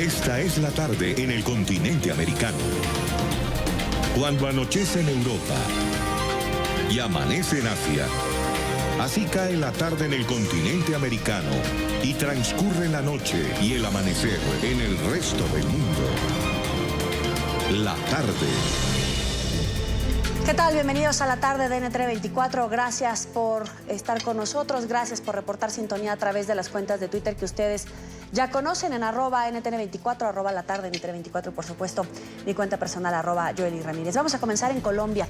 Esta es la tarde en el continente americano. Cuando anochece en Europa y amanece en Asia, así cae la tarde en el continente americano y transcurre la noche y el amanecer en el resto del mundo. La tarde. ¿Qué tal? Bienvenidos a la tarde de NTN 24. Gracias por estar con nosotros, gracias por reportar sintonía a través de las cuentas de Twitter que ustedes ya conocen en @NTN24, @la tarde NTN24 y por supuesto mi cuenta personal @Joely Ramírez. Vamos a comenzar en Colombia.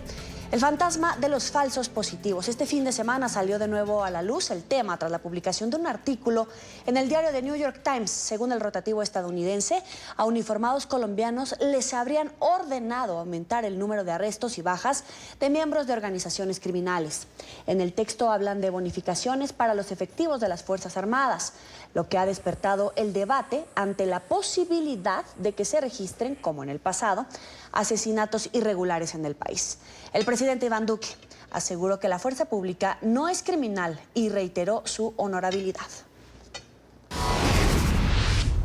El fantasma de los falsos positivos. Este fin de semana salió de nuevo a la luz el tema tras la publicación de un artículo en el diario The New York Times. Según el rotativo estadounidense, a uniformados colombianos les habrían ordenado aumentar el número de arrestos y bajas de miembros de organizaciones criminales. En el texto hablan de bonificaciones para los efectivos de las Fuerzas Armadas, lo que ha despertado el debate ante la posibilidad de que se registren, como en el pasado, asesinatos irregulares en el país. El presidente Iván Duque aseguró que la fuerza pública no es criminal y reiteró su honorabilidad.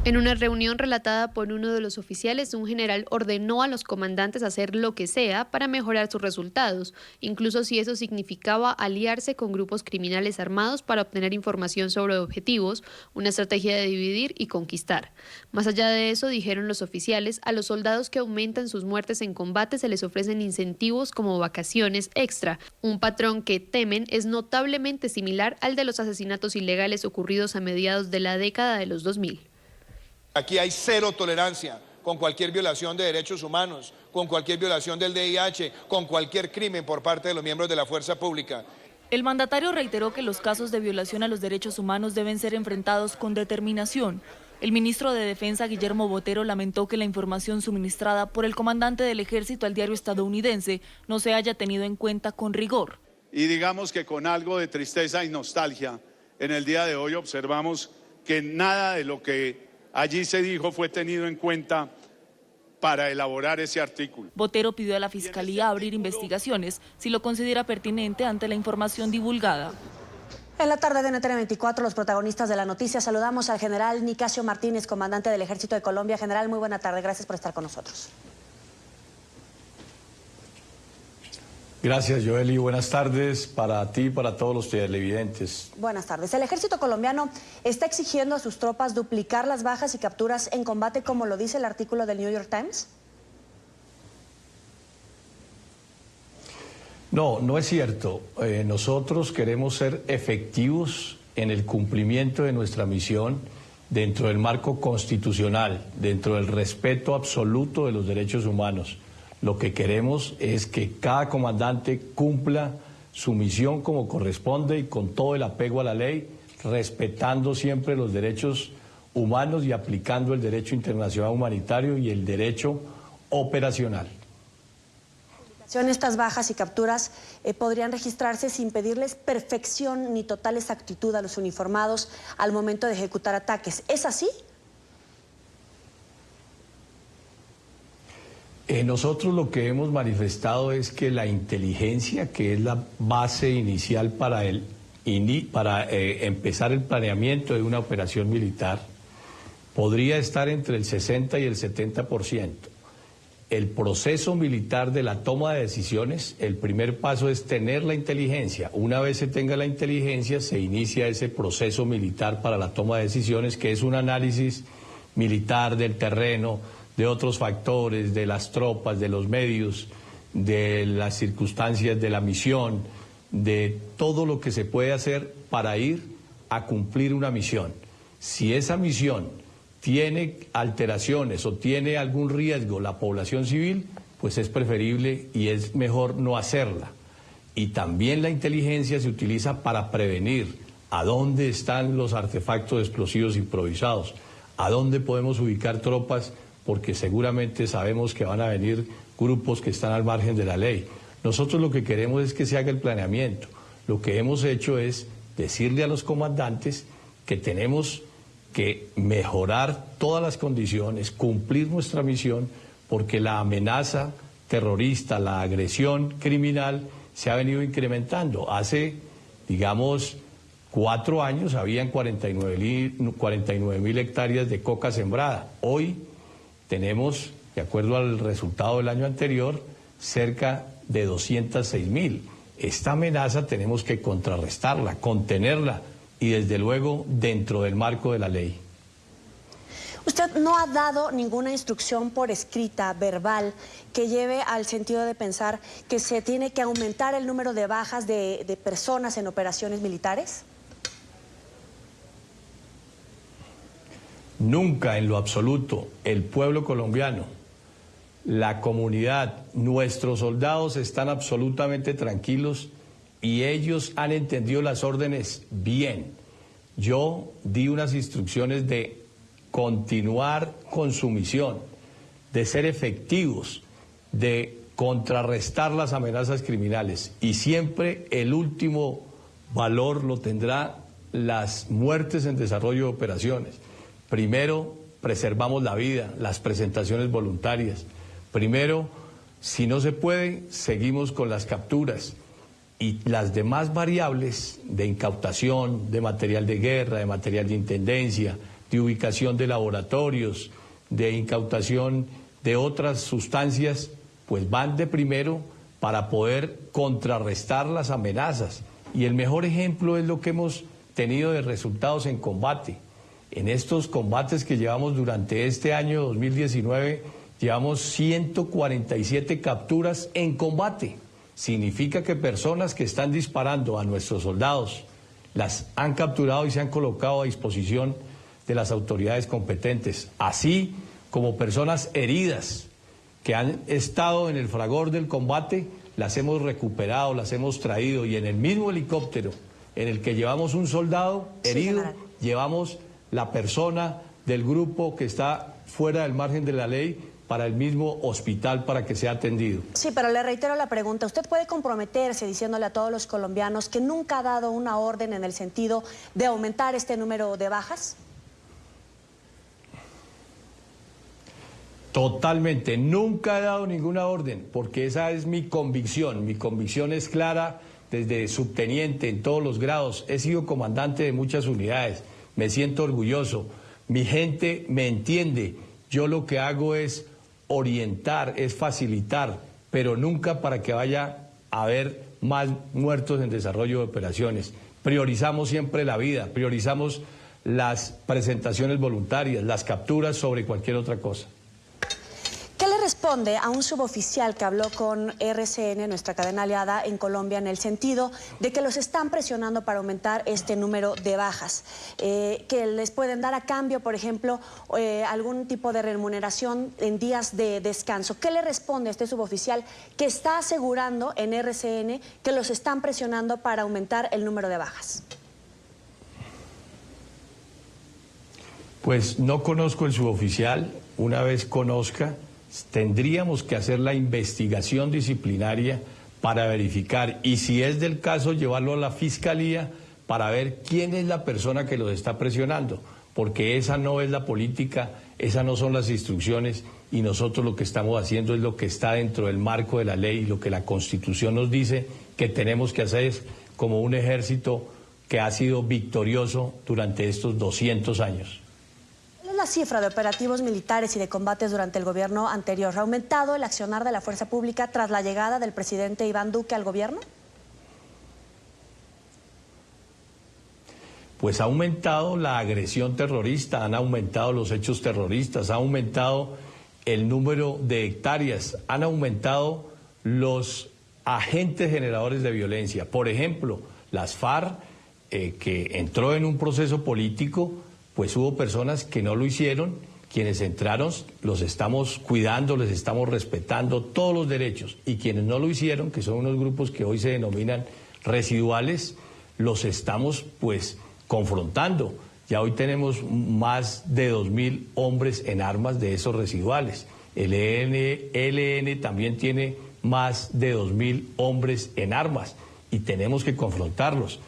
En una reunión relatada por uno de los oficiales, un general ordenó a los comandantes hacer lo que sea para mejorar sus resultados, incluso si eso significaba aliarse con grupos criminales armados para obtener información sobre objetivos, una estrategia de dividir y conquistar. Más allá de eso, dijeron los oficiales, a los soldados que aumentan sus muertes en combate se les ofrecen incentivos como vacaciones extra, un patrón que temen es notablemente similar al de los asesinatos ilegales ocurridos a mediados de la década de los 2000. Aquí hay cero tolerancia con cualquier violación de derechos humanos, con cualquier violación del VIH, con cualquier crimen por parte de los miembros de la fuerza pública. El mandatario reiteró que los casos de violación a los derechos humanos deben ser enfrentados con determinación. El ministro de Defensa, Guillermo Botero, lamentó que la información suministrada por el comandante del ejército al diario estadounidense no se haya tenido en cuenta con rigor. Y digamos que con algo de tristeza y nostalgia, en el día de hoy observamos que nada de lo que allí se dijo fue tenido en cuenta para elaborar ese artículo. Botero pidió a la Fiscalía abrir investigaciones si lo considera pertinente ante la información divulgada. En la tarde de NTN 24, los protagonistas de la noticia, saludamos al general Nicasio Martínez, comandante del Ejército de Colombia. General, muy buena tarde, gracias por estar con nosotros. Gracias, Joely. Buenas tardes para ti y para todos los televidentes. Buenas tardes. El ejército colombiano está exigiendo a sus tropas duplicar las bajas y capturas en combate, como lo dice el artículo del New York Times. No, no es cierto. Nosotros queremos ser efectivos en el cumplimiento de nuestra misión dentro del marco constitucional, dentro del respeto absoluto de los derechos humanos. Lo que queremos es que cada comandante cumpla su misión como corresponde y con todo el apego a la ley, respetando siempre los derechos humanos y aplicando el derecho internacional humanitario y el derecho operacional. Estas bajas y capturas podrían registrarse sin pedirles perfección ni total exactitud a los uniformados al momento de ejecutar ataques. ¿Es así? Nosotros lo que hemos manifestado es que la inteligencia, que es la base inicial para empezar el planeamiento de una operación militar, podría estar entre el 60 y el 70%. El proceso militar de la toma de decisiones, el primer paso es tener la inteligencia. Una vez se tenga la inteligencia, se inicia ese proceso militar para la toma de decisiones, que es un análisis militar del terreno, de otros factores, de las tropas, de los medios, de las circunstancias de la misión, de todo lo que se puede hacer para ir a cumplir una misión. Si esa misión tiene alteraciones o tiene algún riesgo la población civil, pues es preferible y es mejor no hacerla. Y también la inteligencia se utiliza para prevenir a dónde están los artefactos explosivos improvisados, a dónde podemos ubicar tropas, porque seguramente sabemos que van a venir grupos que están al margen de la ley. Nosotros lo que queremos es que se haga el planeamiento. Lo que hemos hecho es decirle a los comandantes que tenemos que mejorar todas las condiciones, cumplir nuestra misión, porque la amenaza terrorista, la agresión criminal se ha venido incrementando. Hace, digamos, 4 años habían 49.000 hectáreas de coca sembrada. Hoy tenemos, de acuerdo al resultado del año anterior, cerca de 206.000. Esta amenaza tenemos que contrarrestarla, contenerla y desde luego dentro del marco de la ley. Usted no ha dado ninguna instrucción por escrita, verbal, que lleve al sentido de pensar que se tiene que aumentar el número de bajas de personas en operaciones militares. Nunca en lo absoluto el pueblo colombiano, la comunidad, nuestros soldados están absolutamente tranquilos y ellos han entendido las órdenes bien. Yo di unas instrucciones de continuar con su misión, de ser efectivos, de contrarrestar las amenazas criminales y siempre el último valor lo tendrá las muertes en desarrollo de operaciones. Primero, preservamos la vida, las presentaciones voluntarias. Primero, si no se puede, seguimos con las capturas. Y las demás variables de incautación, de material de guerra, de material de intendencia, de ubicación de laboratorios, de incautación de otras sustancias, pues van de primero para poder contrarrestar las amenazas. Y el mejor ejemplo es lo que hemos tenido de resultados en combate. En estos combates que llevamos durante este año 2019, llevamos 147 capturas en combate. Significa que personas que están disparando a nuestros soldados las han capturado y se han colocado a disposición de las autoridades competentes, así como personas heridas que han estado en el fragor del combate, las hemos recuperado, las hemos traído y en el mismo helicóptero en el que llevamos un soldado herido, llevamos la persona del grupo que está fuera del margen de la ley para el mismo hospital para que sea atendido. Sí, pero le reitero la pregunta. ¿Usted puede comprometerse diciéndole a todos los colombianos que nunca ha dado una orden en el sentido de aumentar este número de bajas? Totalmente, nunca he dado ninguna orden, porque esa es mi convicción es clara desde subteniente en todos los grados, he sido comandante de muchas unidades, me siento orgulloso, mi gente me entiende, yo lo que hago es orientar, es facilitar, pero nunca para que vaya a haber más muertos en desarrollo de operaciones. Priorizamos siempre la vida, priorizamos las presentaciones voluntarias, las capturas sobre cualquier otra cosa. ¿Qué le responde a un suboficial que habló con RCN, nuestra cadena aliada en Colombia, en el sentido de que los están presionando para aumentar este número de bajas? Que les pueden dar a cambio, por ejemplo, algún tipo de remuneración en días de descanso. ¿Qué le responde a este suboficial que está asegurando en RCN que los están presionando para aumentar el número de bajas? Pues no conozco el suboficial, una vez conozca, tendríamos que hacer la investigación disciplinaria para verificar y si es del caso llevarlo a la fiscalía para ver quién es la persona que los está presionando, porque esa no es la política, esas no son las instrucciones y nosotros lo que estamos haciendo es lo que está dentro del marco de la ley y lo que la Constitución nos dice que tenemos que hacer es como un ejército que ha sido victorioso durante estos 200 años. La cifra de operativos militares y de combates durante el gobierno anterior, ¿ha aumentado el accionar de la fuerza pública tras la llegada del presidente Iván Duque al gobierno? Pues ha aumentado la agresión terrorista, han aumentado los hechos terroristas, ha aumentado el número de hectáreas, han aumentado los agentes generadores de violencia. Por ejemplo, las FARC, que entró en un proceso político, pues hubo personas que no lo hicieron, quienes entraron los estamos cuidando, les estamos respetando todos los derechos y quienes no lo hicieron, que son unos grupos que hoy se denominan residuales, los estamos pues confrontando. Ya hoy tenemos más de 2.000 hombres en armas de esos residuales. El ELN también tiene más de 2.000 hombres en armas y tenemos que confrontarlos.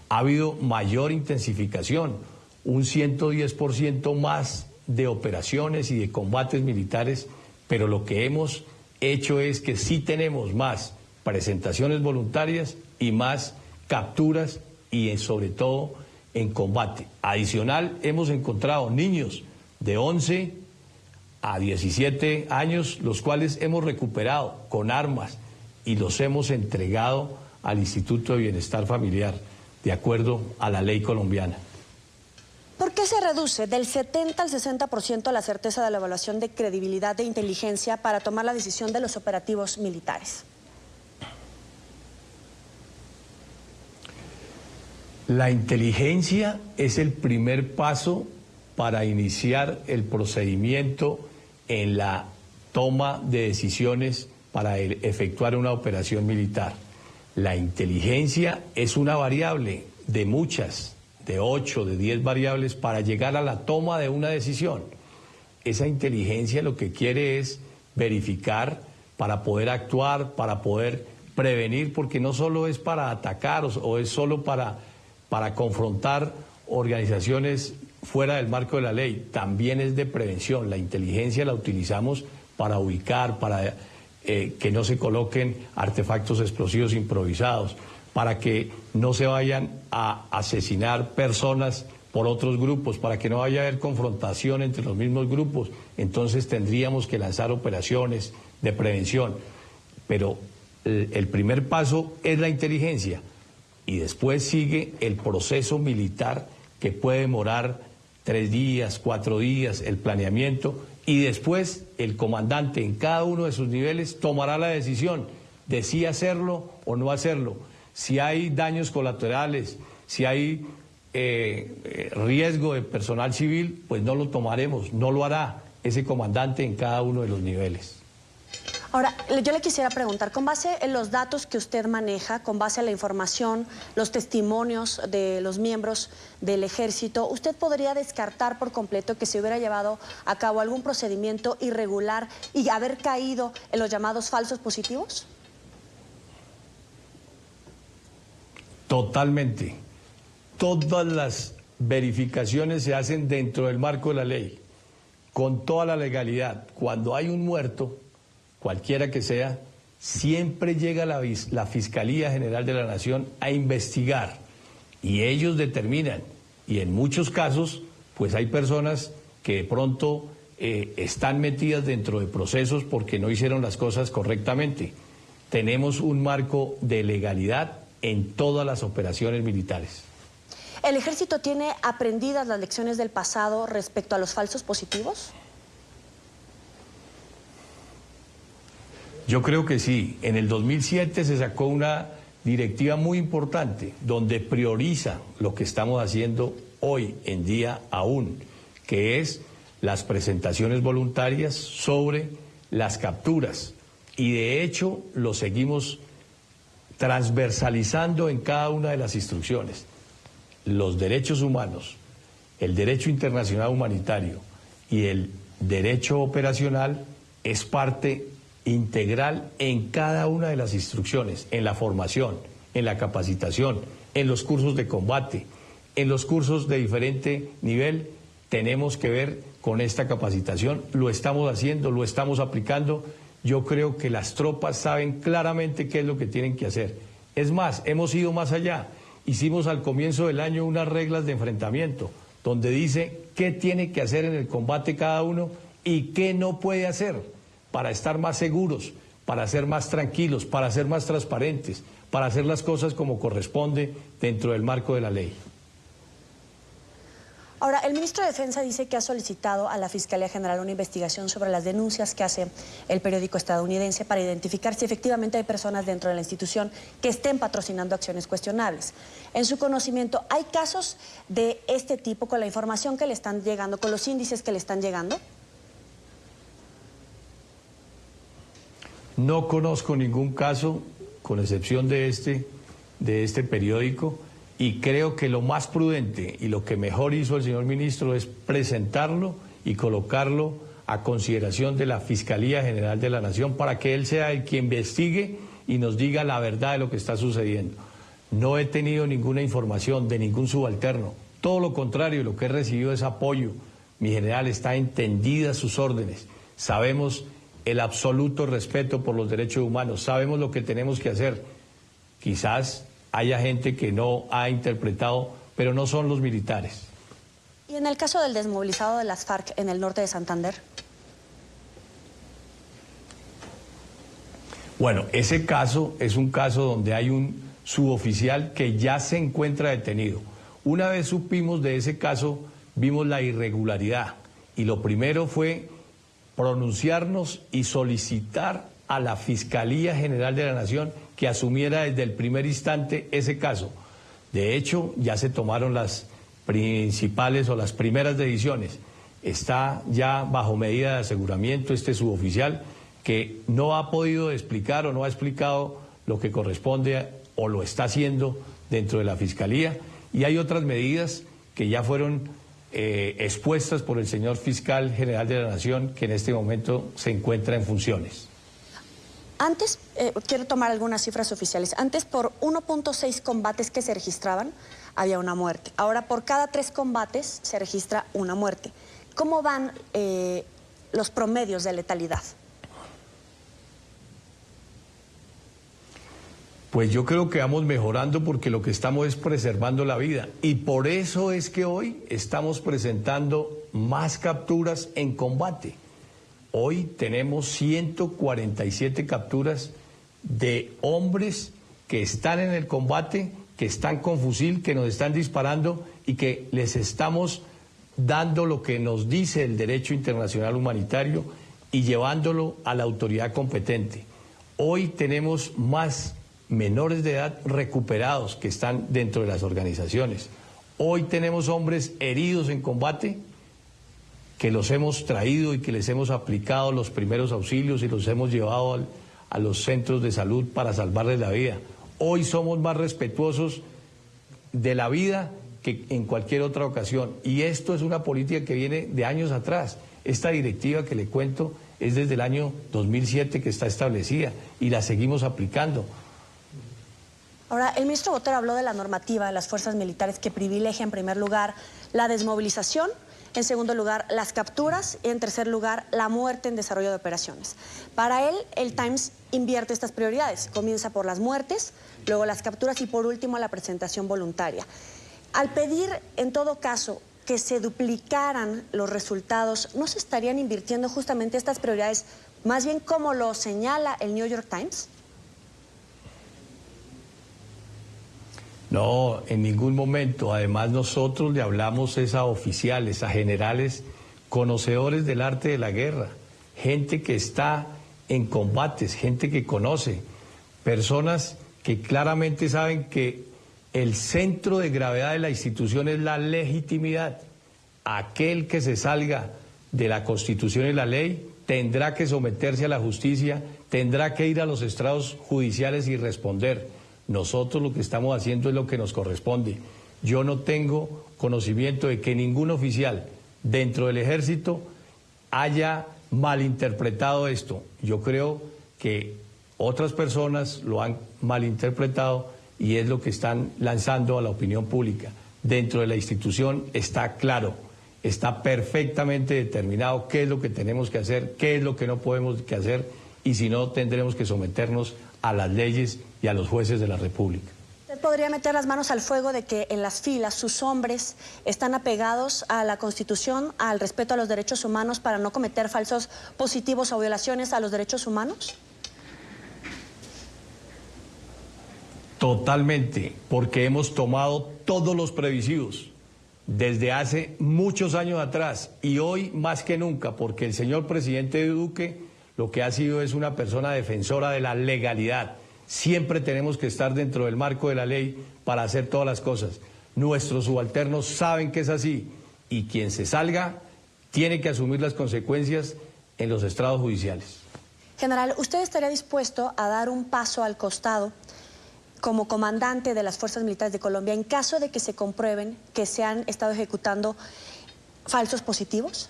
Ha habido mayor intensificación. Un 110% más de operaciones y de combates militares, pero lo que hemos hecho es que sí tenemos más presentaciones voluntarias y más capturas y sobre todo en combate. Adicional, hemos encontrado niños de 11 a 17 años, los cuales hemos recuperado con armas y los hemos entregado al Instituto de Bienestar Familiar, de acuerdo a la ley colombiana. ¿Por qué se reduce del 70 al 60% la certeza de la evaluación de credibilidad de inteligencia para tomar la decisión de los operativos militares? La inteligencia es el primer paso para iniciar el procedimiento en la toma de decisiones para efectuar una operación militar. La inteligencia es una variable de muchas, de 8, de 10 variables para llegar a la toma de una decisión. Esa inteligencia lo que quiere es verificar para poder actuar, para poder prevenir, porque no solo es para atacar o es solo para confrontar organizaciones fuera del marco de la ley, también es de prevención. La inteligencia la utilizamos para ubicar, para que no se coloquen artefactos explosivos improvisados, para que no se vayan a asesinar personas por otros grupos, para que no vaya a haber confrontación entre los mismos grupos. Entonces tendríamos que lanzar operaciones de prevención. Pero el primer paso es la inteligencia y después sigue el proceso militar, que puede demorar 3 días, 4 días, el planeamiento, y después el comandante en cada uno de sus niveles tomará la decisión de si hacerlo o no hacerlo. Si hay daños colaterales, si hay riesgo de personal civil, pues no lo tomaremos, no lo hará ese comandante en cada uno de los niveles. Ahora, yo le quisiera preguntar, con base en los datos que usted maneja, con base en la información, los testimonios de los miembros del Ejército, ¿usted podría descartar por completo que se hubiera llevado a cabo algún procedimiento irregular y haber caído en los llamados falsos positivos? Totalmente. Todas las verificaciones se hacen dentro del marco de la ley, con toda la legalidad. Cuando hay un muerto, cualquiera que sea, siempre llega la Fiscalía General de la Nación a investigar y ellos determinan. Y en muchos casos, pues hay personas que de pronto están metidas dentro de procesos porque no hicieron las cosas correctamente. Tenemos un marco de legalidad en todas las operaciones militares. ¿El Ejército tiene aprendidas las lecciones del pasado respecto a los falsos positivos? Yo creo que sí. En el 2007 se sacó una directiva muy importante donde prioriza lo que estamos haciendo hoy en día aún, que es las presentaciones voluntarias sobre las capturas. Y de hecho lo seguimos transversalizando en cada una de las instrucciones. Los derechos humanos, el derecho internacional humanitario y el derecho operacional es parte integral en cada una de las instrucciones, en la formación, en la capacitación, en los cursos de combate, en los cursos de diferente nivel. Tenemos que ver con esta capacitación, lo estamos haciendo, lo estamos aplicando. Yo creo que las tropas saben claramente qué es lo que tienen que hacer. Es más, hemos ido más allá. Hicimos al comienzo del año unas reglas de enfrentamiento, donde dice qué tiene que hacer en el combate cada uno y qué no puede hacer, para estar más seguros, para ser más tranquilos, para ser más transparentes, para hacer las cosas como corresponde dentro del marco de la ley. Ahora, el ministro de Defensa dice que ha solicitado a la Fiscalía General una investigación sobre las denuncias que hace el periódico estadounidense para identificar si efectivamente hay personas dentro de la institución que estén patrocinando acciones cuestionables. En su conocimiento, ¿hay casos de este tipo con la información que le están llegando, con los índices que le están llegando? No conozco ningún caso, con excepción de este periódico, y creo que lo más prudente y lo que mejor hizo el señor ministro es presentarlo y colocarlo a consideración de la Fiscalía General de la Nación para que él sea el que investigue y nos diga la verdad de lo que está sucediendo. No he tenido ninguna información de ningún subalterno, todo lo contrario, lo que he recibido es apoyo. Mi general está entendida sus órdenes, sabemos el absoluto respeto por los derechos humanos, sabemos lo que tenemos que hacer. Quizás haya gente que no ha interpretado pero no son los militares. ¿Y en el caso del desmovilizado de las FARC en el norte de Santander? Bueno, ese caso es un caso donde hay un suboficial que ya se encuentra detenido. Una vez supimos de ese caso, vimos la irregularidad y lo primero fue pronunciarnos y solicitar a la Fiscalía General de la Nación que asumiera desde el primer instante ese caso. De hecho, ya se tomaron las principales o las primeras decisiones. Está ya bajo medida de aseguramiento este suboficial que no ha podido explicar o no ha explicado lo que corresponde o lo está haciendo dentro de la Fiscalía. Y hay otras medidas que ya fueron expuestas por el señor Fiscal General de la Nación, que en este momento se encuentra en funciones. Antes, quiero tomar algunas cifras oficiales. Antes, por 1.6 combates que se registraban, había una muerte. Ahora, por cada 3 combates se registra una muerte. ¿Cómo van los promedios de letalidad? Pues yo creo que vamos mejorando porque lo que estamos es preservando la vida. Y por eso es que hoy estamos presentando más capturas en combate. Hoy tenemos 147 capturas de hombres que están en el combate, que están con fusil, que nos están disparando y que les estamos dando lo que nos dice el derecho internacional humanitario y llevándolo a la autoridad competente. Hoy tenemos más menores de edad recuperados que están dentro de las organizaciones. Hoy tenemos hombres heridos en combate que los hemos traído y que les hemos aplicado los primeros auxilios y los hemos llevado a los centros de salud para salvarles la vida. Hoy somos más respetuosos de la vida que en cualquier otra ocasión. Y esto es una política que viene de años atrás. Esta directiva que le cuento es desde el año 2007 que está establecida y la seguimos aplicando. Ahora, el ministro Botero habló de la normativa de las fuerzas militares que privilegia en primer lugar la desmovilización, en segundo lugar las capturas y en tercer lugar la muerte en desarrollo de operaciones. Para él, el Times invierte estas prioridades. Comienza por las muertes, luego las capturas y por último la presentación voluntaria. Al pedir, en todo caso, que se duplicaran los resultados, ¿no se estarían invirtiendo justamente estas prioridades, más bien como lo señala el New York Times? No, en ningún momento. Además, nosotros le hablamos a oficiales, a generales, conocedores del arte de la guerra, gente que está en combates, gente que conoce, personas que claramente saben que el centro de gravedad de la institución es la legitimidad. Aquel que se salga de la Constitución y la ley tendrá que someterse a la justicia, tendrá que ir a los estrados judiciales y responder. Nosotros lo que estamos haciendo es lo que nos corresponde. Yo no tengo conocimiento de que ningún oficial dentro del ejército haya malinterpretado esto. Yo creo que otras personas lo han malinterpretado y es lo que están lanzando a la opinión pública. Dentro de la institución está claro, está perfectamente determinado qué es lo que tenemos que hacer, qué es lo que no podemos que hacer y si no tendremos que someternos a las leyes y a los jueces de la República. ¿Usted podría meter las manos al fuego de que en las filas sus hombres están apegados a la Constitución, al respeto a los derechos humanos para no cometer falsos positivos o violaciones a los derechos humanos? Totalmente, porque hemos tomado todos los previsivos desde hace muchos años atrás y hoy más que nunca, porque el señor presidente Duque lo que ha sido es una persona defensora de la legalidad. Siempre tenemos que estar dentro del marco de la ley para hacer todas las cosas. Nuestros subalternos saben que es así y quien se salga tiene que asumir las consecuencias en los estrados judiciales. General, ¿usted estaría dispuesto a dar un paso al costado como comandante de las Fuerzas Militares de Colombia en caso de que se comprueben que se han estado ejecutando falsos positivos?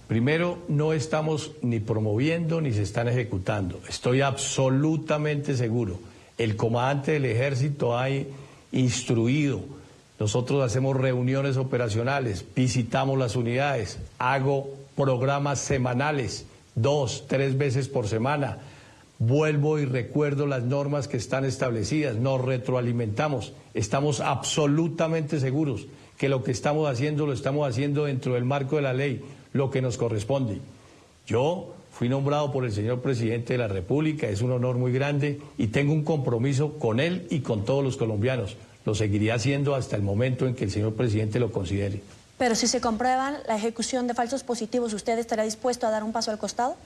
Primero, no estamos ni promoviendo ni se están ejecutando. Estoy absolutamente seguro. El comandante del Ejército ha instruido. Nosotros hacemos reuniones operacionales, visitamos las unidades, hago programas semanales, 2, 3 veces por semana. Vuelvo y recuerdo las normas que están establecidas, nos retroalimentamos, estamos absolutamente seguros que lo que estamos haciendo lo estamos haciendo dentro del marco de la ley, lo que nos corresponde. Yo fui nombrado por el señor presidente de la República, es un honor muy grande y tengo un compromiso con él y con todos los colombianos. Lo seguiré haciendo hasta el momento en que el señor presidente lo considere. Pero si se comprueban la ejecución de falsos positivos, ¿usted estará dispuesto a dar un paso al costado?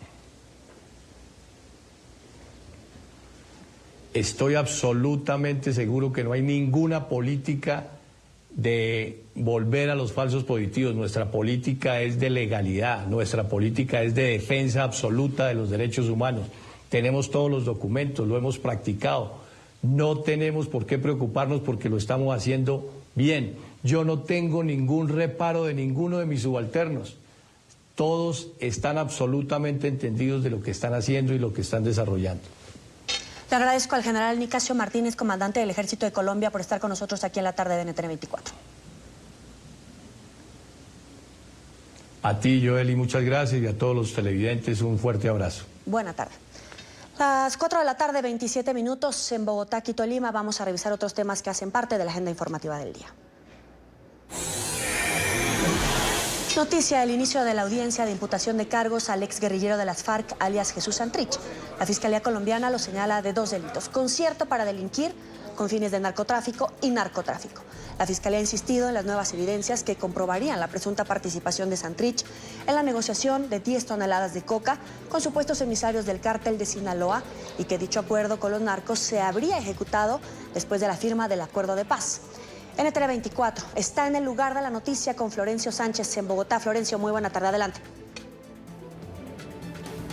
Estoy absolutamente seguro que no hay ninguna política de volver a los falsos positivos. Nuestra política es de legalidad, nuestra política es de defensa absoluta de los derechos humanos. Tenemos todos los documentos, lo hemos practicado. No tenemos por qué preocuparnos porque lo estamos haciendo bien. Yo no tengo ningún reparo de ninguno de mis subalternos. Todos están absolutamente entendidos de lo que están haciendo y lo que están desarrollando. Le agradezco al general Nicasio Martínez, comandante del Ejército de Colombia, por estar con nosotros aquí en la tarde de NTN 24. A ti, Joely, muchas gracias, y a todos los televidentes un fuerte abrazo. Buena tarde. Las 4 de la tarde, 27 minutos en Bogotá, Quito, Lima. Vamos a revisar otros temas que hacen parte de la agenda informativa del día. Noticia del inicio de la audiencia de imputación de cargos al exguerrillero de las FARC, alias Jesús Santrich. La Fiscalía colombiana lo señala de 2 delitos: concierto para delinquir con fines de narcotráfico y narcotráfico. La Fiscalía ha insistido en las nuevas evidencias que comprobarían la presunta participación de Santrich en la negociación de 10 toneladas de coca con supuestos emisarios del cártel de Sinaloa y que dicho acuerdo con los narcos se habría ejecutado después de la firma del acuerdo de paz. NTN 24 está en el lugar de la noticia con Florencio Sánchez en Bogotá. Florencio, muy buena tarde, adelante.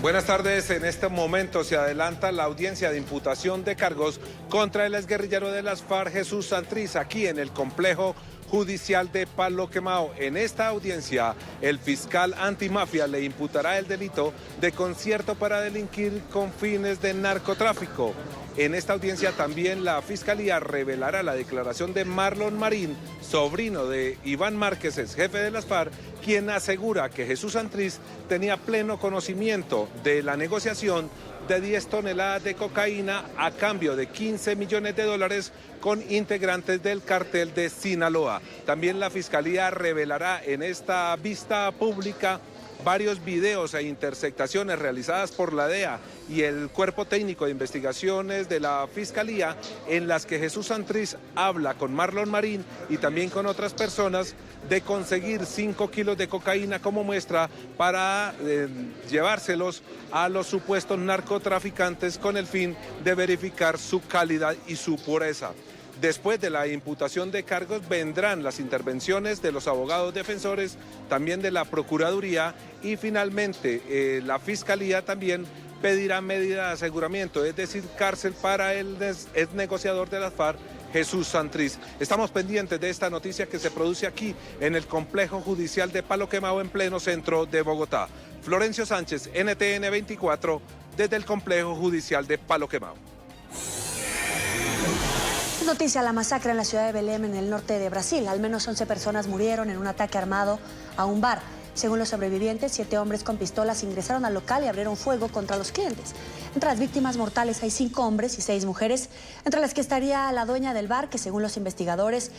Buenas tardes. En este momento se adelanta la audiencia de imputación de cargos contra el exguerrillero de las FARC, Jesús Santrich, aquí en el complejo judicial de Palo Quemado. En esta audiencia, el fiscal antimafia le imputará el delito de concierto para delinquir con fines de narcotráfico. En esta audiencia también la Fiscalía revelará la declaración de Marlon Marín, sobrino de Iván Márquez, jefe de las FARC, quien asegura que Jesús Santrich tenía pleno conocimiento de la negociación de 10 toneladas de cocaína a cambio de 15 millones de dólares con integrantes del cártel de Sinaloa. También la Fiscalía revelará en esta vista pública varios videos e interceptaciones realizadas por la DEA y el Cuerpo Técnico de Investigaciones de la Fiscalía, en las que Jesús Santrich habla con Marlon Marín y también con otras personas de conseguir 5 kilos de cocaína como muestra para llevárselos a los supuestos narcotraficantes con el fin de verificar su calidad y su pureza. Después de la imputación de cargos vendrán las intervenciones de los abogados defensores, también de la Procuraduría y finalmente la Fiscalía también pedirá medida de aseguramiento, es decir, cárcel para el ex negociador de las FARC, Jesús Santrich. Estamos pendientes de esta noticia que se produce aquí en el complejo judicial de Palo Quemado en pleno centro de Bogotá. Florencio Sánchez, NTN 24, desde el complejo judicial de Palo Quemado. Noticia: la masacre en la ciudad de Belém, en el norte de Brasil. Al menos 11 personas murieron en un ataque armado a un bar. Según los sobrevivientes, 7 hombres con pistolas ingresaron al local y abrieron fuego contra los clientes. Entre las víctimas mortales hay 5 hombres y 6 mujeres, entre las que estaría la dueña del bar, que según los investigadores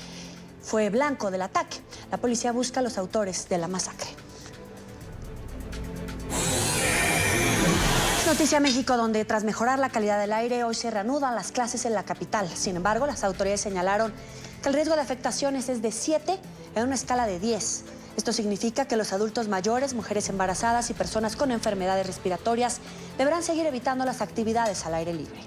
fue blanco del ataque. La policía busca a los autores de la masacre. Noticia México, donde tras mejorar la calidad del aire, hoy se reanudan las clases en la capital. Sin embargo, las autoridades señalaron que el riesgo de afectaciones es de 7 en una escala de 10. Esto significa que los adultos mayores, mujeres embarazadas y personas con enfermedades respiratorias deberán seguir evitando las actividades al aire libre.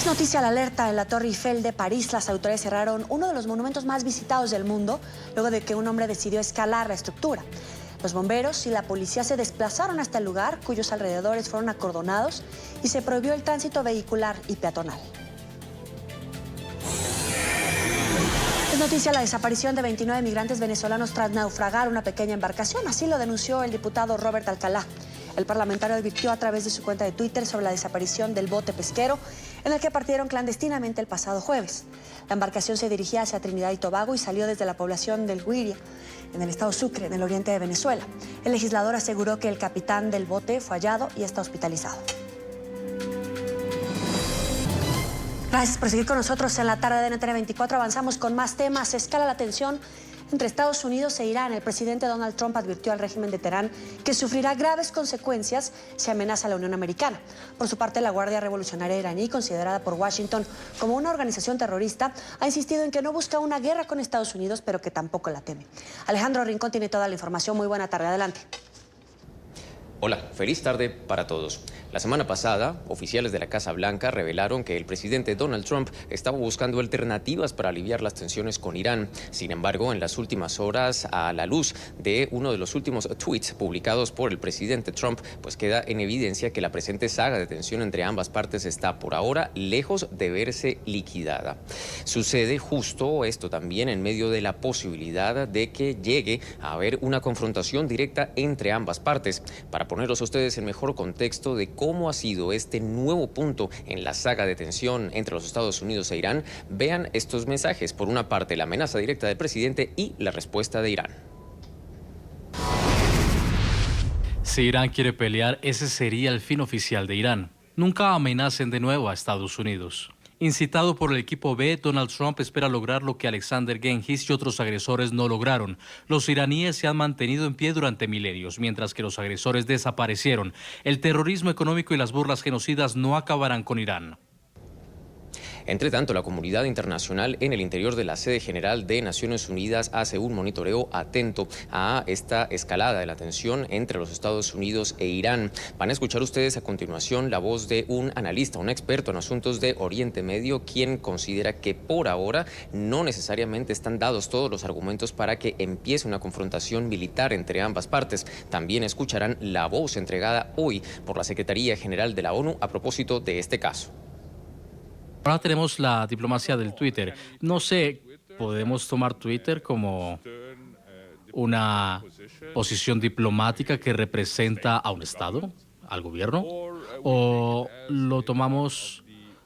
Noticia: la alerta en la Torre Eiffel de París. Las autoridades cerraron uno de los monumentos más visitados del mundo luego de que un hombre decidió escalar la estructura. Los bomberos y la policía se desplazaron hasta el lugar, cuyos alrededores fueron acordonados, y se prohibió el tránsito vehicular y peatonal. Es noticia la desaparición de 29 migrantes venezolanos tras naufragar una pequeña embarcación. Así lo denunció el diputado Robert Alcalá. El parlamentario advirtió a través de su cuenta de Twitter sobre la desaparición del bote pesquero en el que partieron clandestinamente el pasado jueves. La embarcación se dirigía hacia Trinidad y Tobago y salió desde la población del Guiria, en el estado Sucre, en el oriente de Venezuela. El legislador aseguró que el capitán del bote fue hallado y está hospitalizado. Gracias por seguir con nosotros en la tarde de NTN 24. Avanzamos con más temas. Escala la tensión entre Estados Unidos e Irán. El presidente Donald Trump advirtió al régimen de Teherán que sufrirá graves consecuencias si amenaza a la Unión Americana. Por su parte, la Guardia Revolucionaria iraní, considerada por Washington como una organización terrorista, ha insistido en que no busca una guerra con Estados Unidos, pero que tampoco la teme. Alejandro Rincón tiene toda la información. Muy buena tarde. Adelante. Hola, feliz tarde para todos. La semana pasada, oficiales de la Casa Blanca revelaron que el presidente Donald Trump estaba buscando alternativas para aliviar las tensiones con Irán. Sin embargo, en las últimas horas, a la luz de uno de los últimos tweets publicados por el presidente Trump, pues queda en evidencia que la presente saga de tensión entre ambas partes está por ahora lejos de verse liquidada. Sucede justo esto también en medio de la posibilidad de que llegue a haber una confrontación directa entre ambas partes. Para ponerlos a ustedes en mejor contexto de cómo ha sido este nuevo punto en la saga de tensión entre los Estados Unidos e Irán, vean estos mensajes. Por una parte, la amenaza directa del presidente y la respuesta de Irán. Si Irán quiere pelear, ese sería el fin oficial de Irán. Nunca amenacen de nuevo a Estados Unidos. Incitado por el equipo B, Donald Trump espera lograr lo que Alexander Genghis y otros agresores no lograron. Los iraníes se han mantenido en pie durante milenios, mientras que los agresores desaparecieron. El terrorismo económico y las burlas genocidas no acabarán con Irán. Entre tanto, la comunidad internacional en el interior de la sede general de Naciones Unidas hace un monitoreo atento a esta escalada de la tensión entre los Estados Unidos e Irán. Van a escuchar ustedes a continuación la voz de un analista, un experto en asuntos de Oriente Medio, quien considera que por ahora no necesariamente están dados todos los argumentos para que empiece una confrontación militar entre ambas partes. También escucharán la voz entregada hoy por la Secretaría General de la ONU a propósito de este caso. Ahora tenemos la diplomacia del Twitter. No sé, ¿podemos tomar Twitter como una posición diplomática que representa a un Estado, al gobierno? ¿O lo tomamos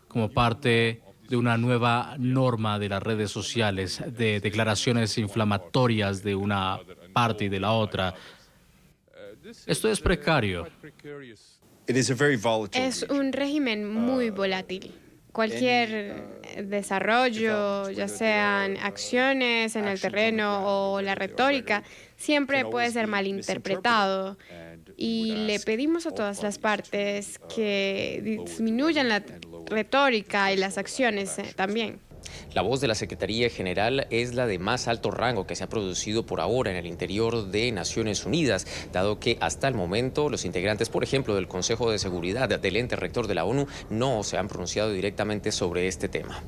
como parte de una nueva norma de las redes sociales, de declaraciones inflamatorias de una parte y de la otra? Esto es precario. Es un régimen muy volátil. Cualquier desarrollo, ya sean acciones en el terreno o la retórica, siempre puede ser malinterpretado. Y le pedimos a todas las partes que disminuyan la retórica y las acciones también. La voz de la Secretaría General es la de más alto rango que se ha producido por ahora en el interior de Naciones Unidas, dado que hasta el momento los integrantes, por ejemplo, del Consejo de Seguridad del ente rector de la ONU, no se han pronunciado directamente sobre este tema.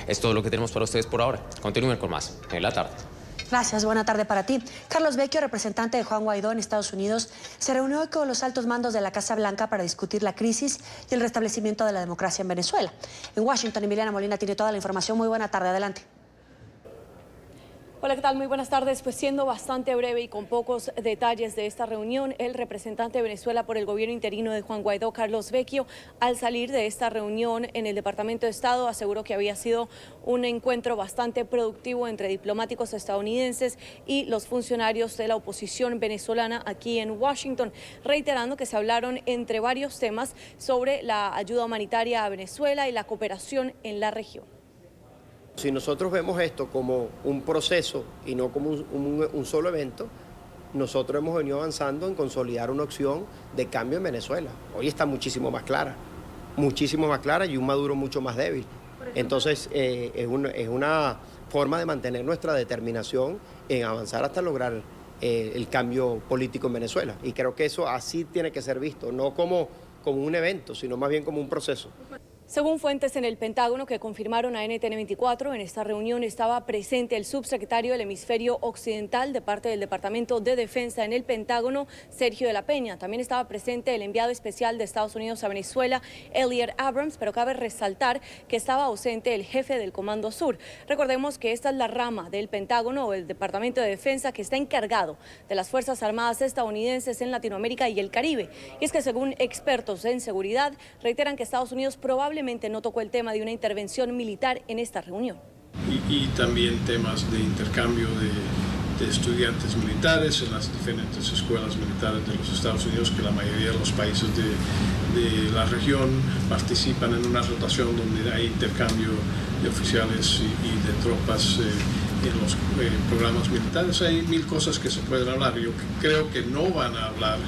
Es todo lo que tenemos para ustedes por ahora. Continúen con más en la tarde. Gracias, buena tarde para ti. Carlos Vecchio, representante de Juan Guaidó en Estados Unidos, se reunió hoy con los altos mandos de la Casa Blanca para discutir la crisis y el restablecimiento de la democracia en Venezuela. En Washington, Emiliana Molina tiene toda la información. Muy buena tarde, adelante. Hola, ¿qué tal? Muy buenas tardes. Pues siendo bastante breve y con pocos detalles de esta reunión, el representante de Venezuela por el gobierno interino de Juan Guaidó, Carlos Vecchio, al salir de esta reunión en el Departamento de Estado, aseguró que había sido un encuentro bastante productivo entre diplomáticos estadounidenses y los funcionarios de la oposición venezolana aquí en Washington, reiterando que se hablaron entre varios temas sobre la ayuda humanitaria a Venezuela y la cooperación en la región. Si nosotros vemos esto como un proceso y no como un solo evento, nosotros hemos venido avanzando en consolidar una opción de cambio en Venezuela. Hoy está muchísimo más clara y un Maduro mucho más débil. Entonces es una forma de mantener nuestra determinación en avanzar hasta lograr el cambio político en Venezuela. Y creo que eso así tiene que ser visto, no como un evento, sino más bien como un proceso. Según fuentes en el Pentágono que confirmaron a NTN 24, en esta reunión estaba presente el subsecretario del Hemisferio Occidental de parte del Departamento de Defensa en el Pentágono, Sergio de la Peña. También estaba presente el enviado especial de Estados Unidos a Venezuela, Elliot Abrams, pero cabe resaltar que estaba ausente el jefe del Comando Sur. Recordemos que esta es la rama del Pentágono o el Departamento de Defensa que está encargado de las Fuerzas Armadas estadounidenses en Latinoamérica y el Caribe. Y es que según expertos en seguridad, reiteran que Estados Unidos probablemente lamentablemente no tocó el tema de una intervención militar en esta reunión. Y también temas de intercambio de estudiantes militares en las diferentes escuelas militares de los Estados Unidos, que la mayoría de los países de la región participan en una rotación donde hay intercambio de oficiales y de tropas en los programas militares. Hay mil cosas que se pueden hablar. Yo creo que no van a hablar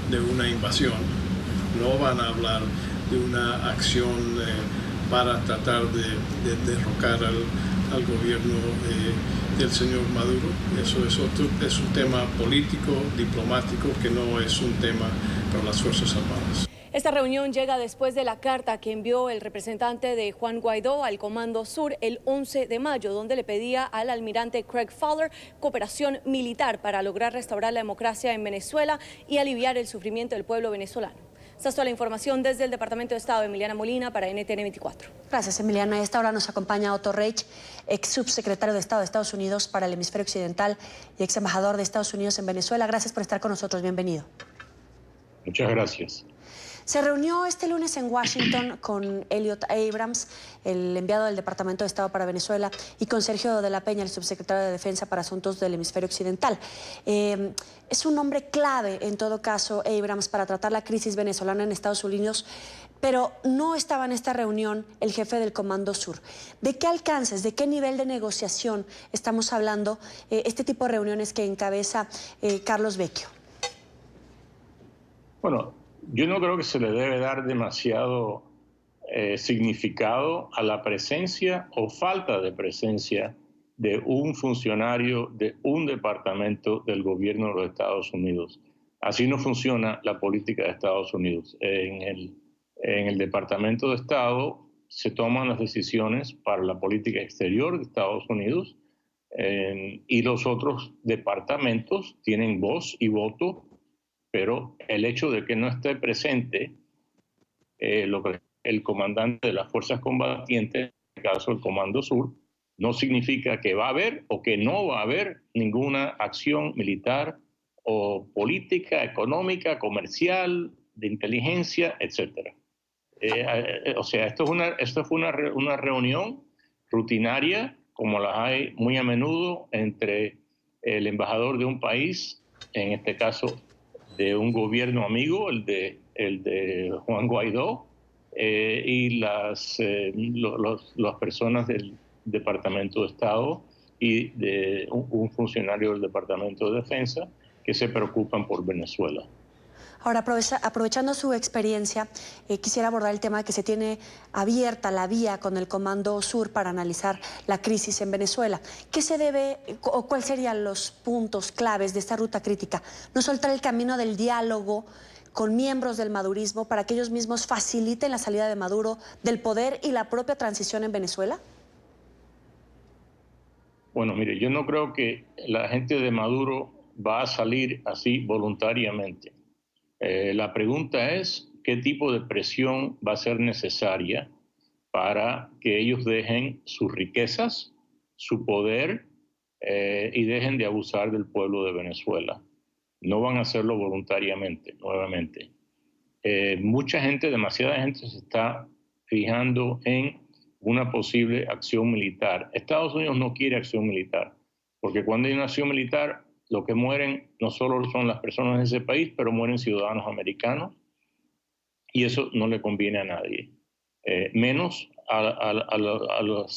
de una invasión, no van a hablar de una acción para tratar de derrocar al gobierno del señor Maduro. Eso es un tema político, diplomático, que no es un tema para las Fuerzas Armadas. Esta reunión llega después de la carta que envió el representante de Juan Guaidó al Comando Sur el 11 de mayo, donde le pedía al almirante Craig Fowler cooperación militar para lograr restaurar la democracia en Venezuela y aliviar el sufrimiento del pueblo venezolano. Esta es toda la información desde el Departamento de Estado. Emiliana Molina para NTN 24. Gracias, Emiliana. A esta hora nos acompaña Otto Reich, ex subsecretario de Estado de Estados Unidos para el Hemisferio Occidental y ex embajador de Estados Unidos en Venezuela. Gracias por estar con nosotros. Bienvenido. Muchas gracias. Se reunió este lunes en Washington con Elliot Abrams, el enviado del Departamento de Estado para Venezuela, y con Sergio de la Peña, el subsecretario de Defensa para Asuntos del Hemisferio Occidental. Es un hombre clave, en todo caso, Abrams, para tratar la crisis venezolana en Estados Unidos, pero no estaba en esta reunión el jefe del Comando Sur. ¿De qué alcances, de qué nivel de negociación estamos hablando este tipo de reuniones que encabeza Carlos Vecchio? Bueno, yo no creo que se le debe dar demasiado significado a la presencia o falta de presencia de un funcionario de un departamento del gobierno de los Estados Unidos. Así no funciona la política de Estados Unidos. En el Departamento de Estado se toman las decisiones para la política exterior de Estados Unidos y los otros departamentos tienen voz y voto, pero el hecho de que no esté presente el comandante de las fuerzas combatientes, en el caso del Comando Sur, no significa que va a haber o que no va a haber ninguna acción militar o política, económica, comercial, de inteligencia, etc. O sea, esto fue una reunión rutinaria, como las hay muy a menudo entre el embajador de un país, en este caso de un gobierno amigo, el de Juan Guaidó, y las personas del Departamento de Estado y de un funcionario del Departamento de Defensa que se preocupan por Venezuela. Ahora, aprovechando su experiencia, quisiera abordar el tema de que se tiene abierta la vía con el Comando Sur para analizar la crisis en Venezuela. ¿Qué se debe o cuáles serían los puntos claves de esta ruta crítica? No soltar el camino del diálogo con miembros del madurismo para que ellos mismos faciliten la salida de Maduro del poder y la propia transición en Venezuela. Bueno, mire, yo no creo que la gente de Maduro va a salir así voluntariamente. La pregunta es qué tipo de presión va a ser necesaria para que ellos dejen sus riquezas, su poder y dejen de abusar del pueblo de Venezuela. No van a hacerlo voluntariamente, nuevamente. Mucha gente, demasiada gente se está fijando en una posible acción militar. Estados Unidos no quiere acción militar, porque cuando hay una acción militar, lo que mueren no solo son las personas de ese país, pero mueren ciudadanos americanos, y eso no le conviene a nadie, menos a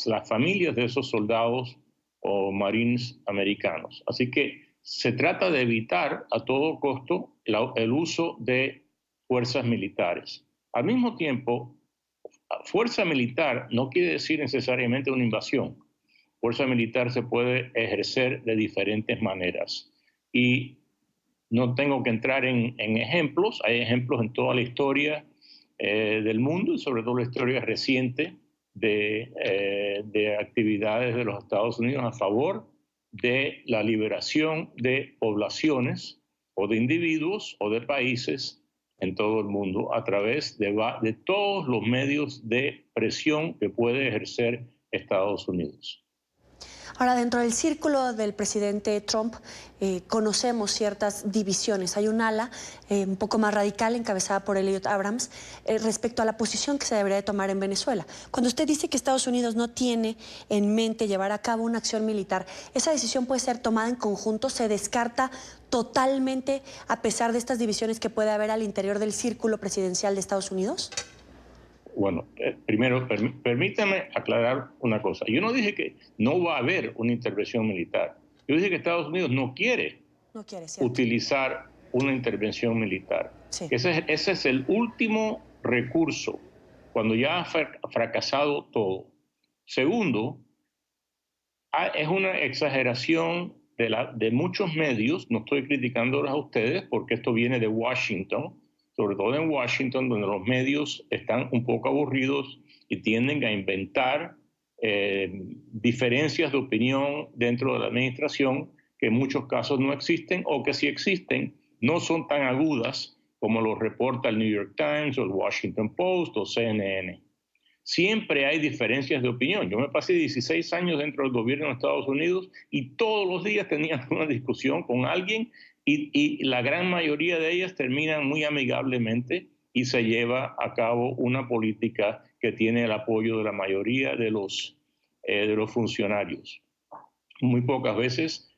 las familias de esos soldados o marines americanos. Así que se trata de evitar a todo costo el uso de fuerzas militares. Al mismo tiempo, fuerza militar no quiere decir necesariamente una invasión. Fuerza militar se puede ejercer de diferentes maneras. Y no tengo que entrar en ejemplos. Hay ejemplos en toda la historia del mundo y sobre todo la historia reciente de actividades de los Estados Unidos a favor de la liberación de poblaciones o de individuos o de países en todo el mundo a través de todos los medios de presión que puede ejercer Estados Unidos. Ahora, dentro del círculo del presidente Trump, conocemos ciertas divisiones. Hay un ala un poco más radical, encabezada por Elliot Abrams, respecto a la posición que se debería de tomar en Venezuela. Cuando usted dice que Estados Unidos no tiene en mente llevar a cabo una acción militar, ¿esa decisión puede ser tomada en conjunto? ¿Se descarta totalmente a pesar de estas divisiones que puede haber al interior del círculo presidencial de Estados Unidos? Bueno, primero, permítame aclarar una cosa. Yo no dije que no va a haber una intervención militar. Yo dije que Estados Unidos no quiere utilizar una intervención militar. Sí. Ese es el último recurso, cuando ya ha fracasado todo. Segundo, es una exageración de muchos medios, no estoy criticándolos a ustedes porque esto viene de Washington, sobre todo en Washington, donde los medios están un poco aburridos y tienden a inventar diferencias de opinión dentro de la administración que en muchos casos no existen, o que si existen no son tan agudas como lo reporta el New York Times o el Washington Post o CNN. Siempre hay diferencias de opinión. Yo me pasé 16 años dentro del gobierno de Estados Unidos y todos los días tenía una discusión con alguien y la gran mayoría de ellas terminan muy amigablemente y se lleva a cabo una política que tiene el apoyo de la mayoría de los funcionarios. Muy pocas veces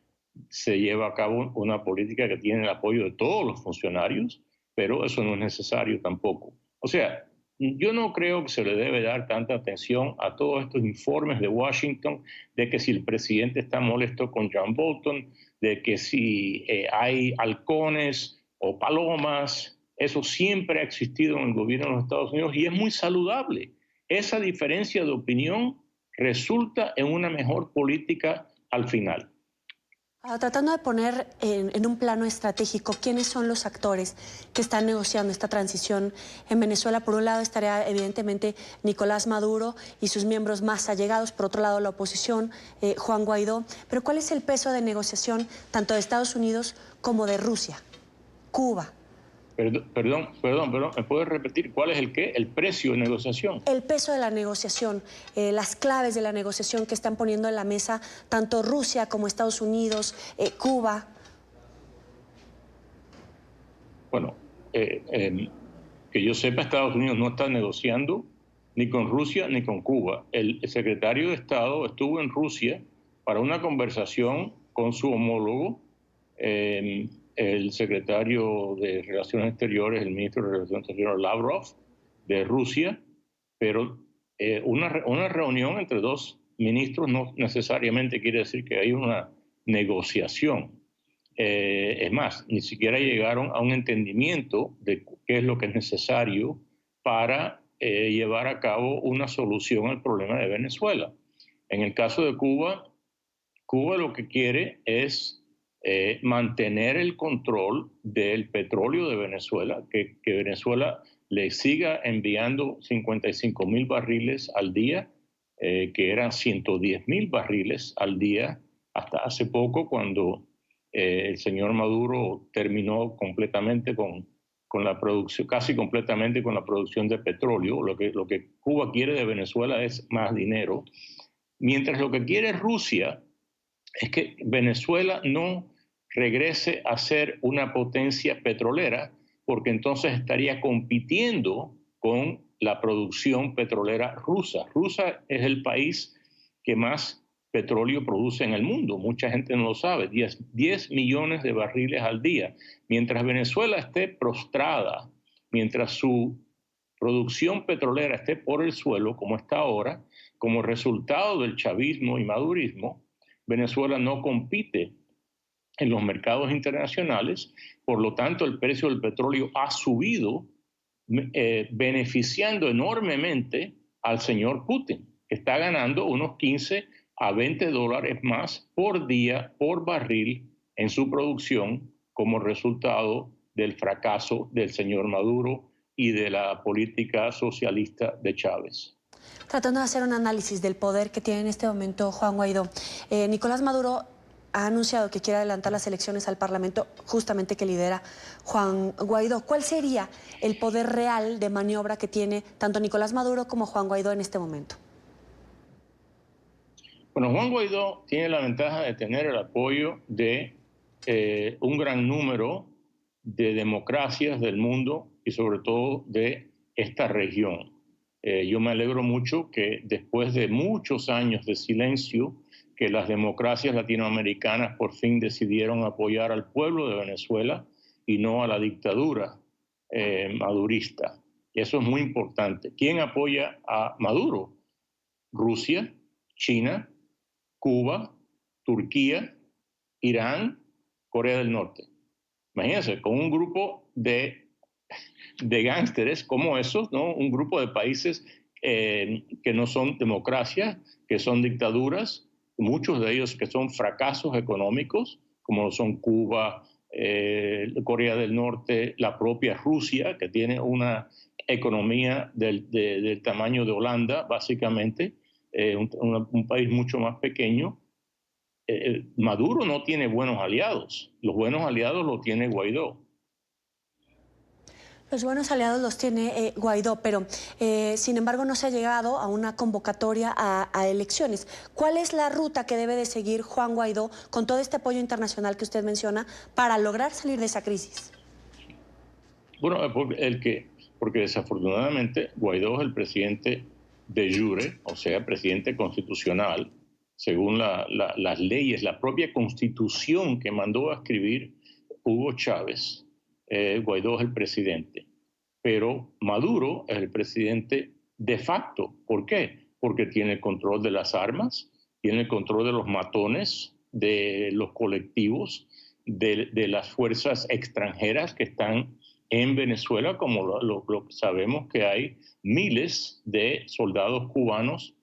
se lleva a cabo una política que tiene el apoyo de todos los funcionarios, pero eso no es necesario tampoco. O sea, yo no creo que se le debe dar tanta atención a todos estos informes de Washington de que si el presidente está molesto con John Bolton, de que si hay halcones o palomas. Eso siempre ha existido en el gobierno de los Estados Unidos y es muy saludable. Esa diferencia de opinión resulta en una mejor política al final. Tratando de poner en un plano estratégico, ¿quiénes son los actores que están negociando esta transición en Venezuela? Por un lado estaría evidentemente Nicolás Maduro y sus miembros más allegados, por otro lado la oposición, Juan Guaidó. Pero ¿cuál es el peso de negociación tanto de Estados Unidos como de Rusia, Cuba? Perdón, ¿me puedes repetir cuál es el precio de negociación? El peso de la negociación, las claves de la negociación que están poniendo en la mesa tanto Rusia como Estados Unidos, Cuba. Bueno, que yo sepa, Estados Unidos no está negociando ni con Rusia ni con Cuba. El secretario de Estado estuvo en Rusia para una conversación con su homólogo, el secretario de Relaciones Exteriores, el ministro de Relaciones Exteriores Lavrov, de Rusia, pero una reunión entre dos ministros no necesariamente quiere decir que hay una negociación. Es más, ni siquiera llegaron a un entendimiento de qué es lo que es necesario para llevar a cabo una solución al problema de Venezuela. En el caso de Cuba, Cuba lo que quiere es mantener el control del petróleo de Venezuela, que Venezuela le siga enviando 55,000 barriles al día, que eran 110,000 barriles al día hasta hace poco, cuando el señor Maduro terminó completamente con la producción, casi completamente con la producción de petróleo. Lo que Cuba quiere de Venezuela es más dinero, mientras lo que quiere Rusia es que Venezuela no regrese a ser una potencia petrolera, porque entonces estaría compitiendo con la producción petrolera rusa. Rusia es el país que más petróleo produce en el mundo. Mucha gente no lo sabe. 10 millones de barriles al día. Mientras Venezuela esté prostrada, mientras su producción petrolera esté por el suelo, como está ahora, como resultado del chavismo y madurismo, Venezuela no compite en los mercados internacionales. Por lo tanto, el precio del petróleo ha subido, beneficiando enormemente al señor Putin, que está ganando unos 15 a 20 dólares más por día, por barril, en su producción, como resultado del fracaso del señor Maduro y de la política socialista de Chávez. Tratando de hacer un análisis del poder que tiene en este momento Juan Guaidó, Nicolás Maduro ha anunciado que quiere adelantar las elecciones al Parlamento, justamente que lidera Juan Guaidó. ¿Cuál sería el poder real de maniobra que tiene tanto Nicolás Maduro como Juan Guaidó en este momento? Bueno, Juan Guaidó tiene la ventaja de tener el apoyo de un gran número de democracias del mundo y sobre todo de esta región. Yo me alegro mucho que después de muchos años de silencio, que las democracias latinoamericanas por fin decidieron apoyar al pueblo de Venezuela y no a la dictadura madurista. Y eso es muy importante. ¿Quién apoya a Maduro? Rusia, China, Cuba, Turquía, Irán, Corea del Norte. Imagínense, con un grupo de gángsteres como esos, ¿no? Un grupo de países que no son democracias, que son dictaduras, muchos de ellos que son fracasos económicos, como lo son Cuba, Corea del Norte, la propia Rusia, que tiene una economía del tamaño de Holanda, básicamente, un país mucho más pequeño. Maduro no tiene buenos aliados. Los buenos aliados los tiene Guaidó. Los buenos aliados los tiene Guaidó, pero sin embargo no se ha llegado a una convocatoria a elecciones. ¿Cuál es la ruta que debe de seguir Juan Guaidó con todo este apoyo internacional que usted menciona para lograr salir de esa crisis? Bueno, porque desafortunadamente Guaidó es el presidente de jure, o sea, presidente constitucional, según las leyes, la propia constitución que mandó a escribir Hugo Chávez. Guaidó es el presidente, pero Maduro es el presidente de facto. ¿Por qué? Porque tiene el control de las armas, tiene el control de los matones, de los colectivos, de las fuerzas extranjeras que están en Venezuela, como lo sabemos que hay miles de soldados cubanos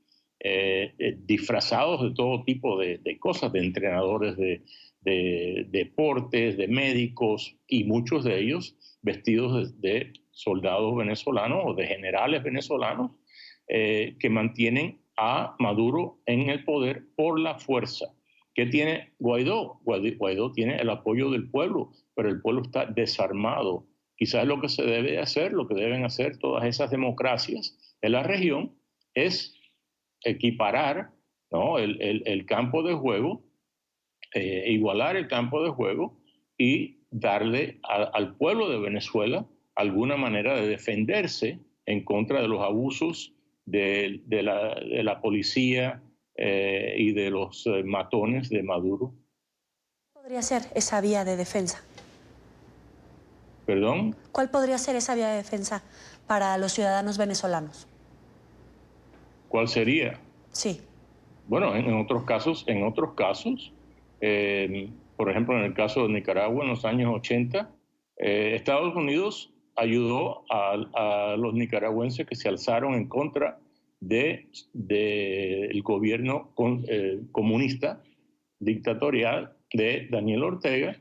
disfrazados de todo tipo de cosas, de entrenadores de deportes, de médicos, y muchos de ellos vestidos de soldados venezolanos o de generales venezolanos que mantienen a Maduro en el poder por la fuerza. ¿Qué tiene Guaidó? Guaidó tiene el apoyo del pueblo, pero el pueblo está desarmado. Quizás lo que se debe hacer, lo que deben hacer todas esas democracias de la región, es equiparar, ¿no?, el campo de juego, igualar el campo de juego y darle al pueblo de Venezuela alguna manera de defenderse en contra de los abusos de la policía y de los matones de Maduro. ¿Cuál podría ser esa vía de defensa? ¿Perdón? ¿Cuál podría ser esa vía de defensa para los ciudadanos venezolanos? ¿Cuál sería? Sí. Bueno, en otros casos, por ejemplo, en el caso de Nicaragua en los años 80, Estados Unidos ayudó a los nicaragüenses que se alzaron en contra del gobierno comunista, dictatorial de Daniel Ortega,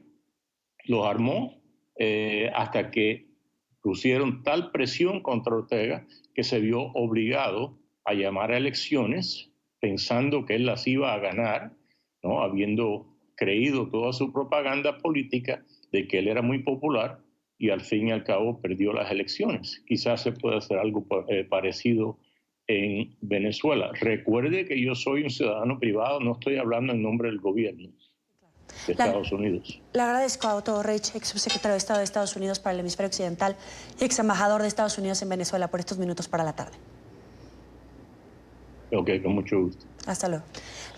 los armó hasta que pusieron tal presión contra Ortega que se vio obligado a llamar a elecciones pensando que él las iba a ganar, ¿no?, habiendo creído toda su propaganda política de que él era muy popular, y al fin y al cabo perdió las elecciones. Quizás se pueda hacer algo parecido en Venezuela. Recuerde que yo soy un ciudadano privado, no estoy hablando en nombre del gobierno de Estados Unidos. Le agradezco a Otto Reich, ex subsecretario de Estado de Estados Unidos para el Hemisferio Occidental y ex embajador de Estados Unidos en Venezuela, por estos minutos para la tarde. Ok, con mucho gusto. Hasta luego.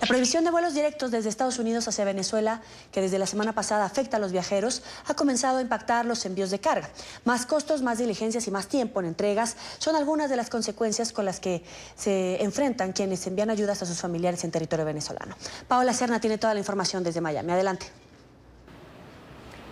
La prohibición de vuelos directos desde Estados Unidos hacia Venezuela, que desde la semana pasada afecta a los viajeros, ha comenzado a impactar los envíos de carga. Más costos, más diligencias y más tiempo en entregas son algunas de las consecuencias con las que se enfrentan quienes envían ayudas a sus familiares en territorio venezolano. Paola Serna tiene toda la información desde Miami. Adelante.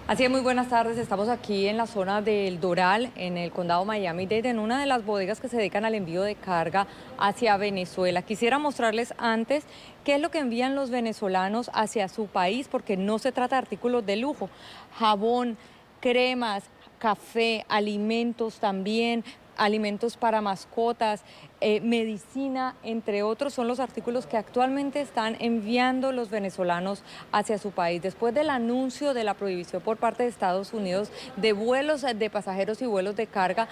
Así es, muy buenas tardes. Estamos aquí en la zona del Doral, en el condado Miami-Dade, en una de las bodegas que se dedican al envío de carga hacia Venezuela. Quisiera mostrarles antes qué es lo que envían los venezolanos hacia su país, porque no se trata de artículos de lujo. Jabón, cremas, café, alimentos también, alimentos para mascotas, medicina, entre otros, son los artículos que actualmente están enviando los venezolanos hacia su país. Después del anuncio de la prohibición por parte de Estados Unidos de vuelos de pasajeros y vuelos de carga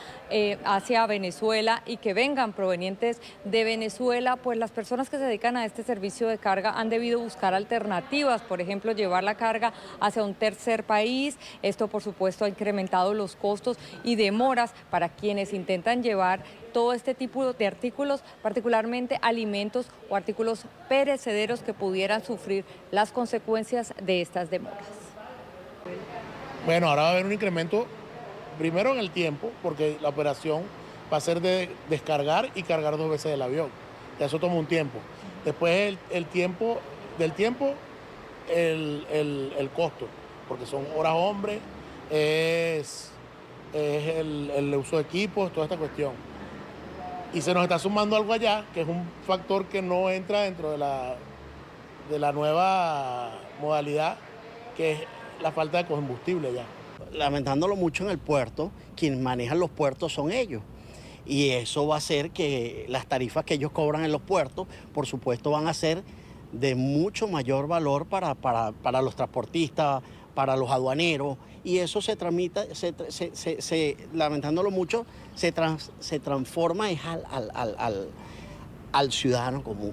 hacia Venezuela y que vengan provenientes de Venezuela, pues las personas que se dedican a este servicio de carga han debido buscar alternativas, por ejemplo, llevar la carga hacia un tercer país. Esto, por supuesto, ha incrementado los costos y demoras para quienes intentan llevar todo este tipo de artículos, particularmente alimentos o artículos perecederos que pudieran sufrir las consecuencias de estas demoras. Bueno, ahora va a haber un incremento, primero en el tiempo, porque la operación va a ser de descargar y cargar 2 veces el avión. Ya eso toma un tiempo. Después el costo, porque son horas hombre, es el uso de equipos, toda esta cuestión. Y se nos está sumando algo allá, que es un factor que no entra dentro de la nueva modalidad, que es la falta de combustible ya. Lamentándolo mucho en el puerto, quienes manejan los puertos son ellos. Y eso va a hacer que las tarifas que ellos cobran en los puertos, por supuesto, van a ser de mucho mayor valor para los transportistas, para los aduaneros, y eso se tramita, lamentándolo mucho, se transforma al ciudadano común.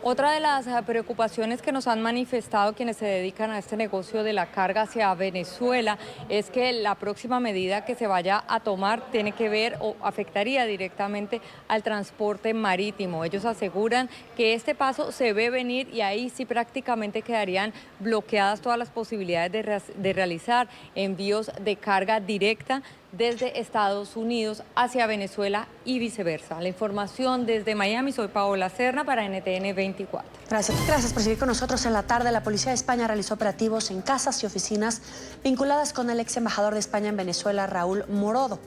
Otra de las preocupaciones que nos han manifestado quienes se dedican a este negocio de la carga hacia Venezuela es que la próxima medida que se vaya a tomar tiene que ver o afectaría directamente al transporte marítimo. Ellos aseguran que este paso se ve venir y ahí sí prácticamente quedarían bloqueadas todas las posibilidades de realizar envíos de carga directa desde Estados Unidos hacia Venezuela y viceversa. La información desde Miami, soy Paola Serna para NTN 24. Gracias por seguir con nosotros. En la tarde, la Policía de España realizó operativos en casas y oficinas vinculadas con el ex embajador de España en Venezuela, Raúl Morodo.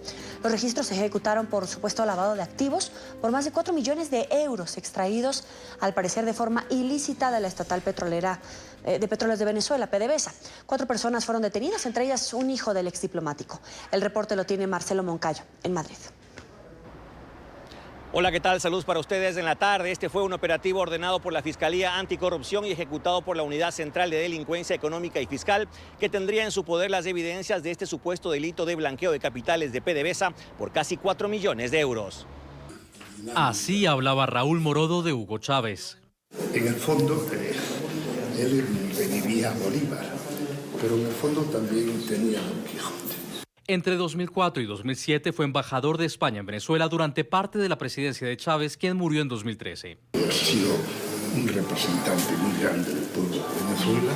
Los registros se ejecutaron por supuesto lavado de activos por más de 4 millones de euros extraídos, al parecer de forma ilícita, de la estatal petrolera de Petróleos de Venezuela, PDVSA. 4 personas fueron detenidas, entre ellas un hijo del exdiplomático. El reporte lo tiene Marcelo Moncayo, en Madrid. Hola, ¿qué tal? Saludos para ustedes en la tarde. Este fue un operativo ordenado por la Fiscalía Anticorrupción y ejecutado por la Unidad Central de Delincuencia Económica y Fiscal, que tendría en su poder las evidencias de este supuesto delito de blanqueo de capitales de PDVSA por casi 4 millones de euros. Así hablaba Raúl Morodo de Hugo Chávez. En el fondo, él revivía a Bolívar, pero en el fondo también tenía Don Quijote. Entre 2004 y 2007 fue embajador de España en Venezuela durante parte de la presidencia de Chávez, quien murió en 2013. Ha sido un representante muy grande del pueblo de Venezuela,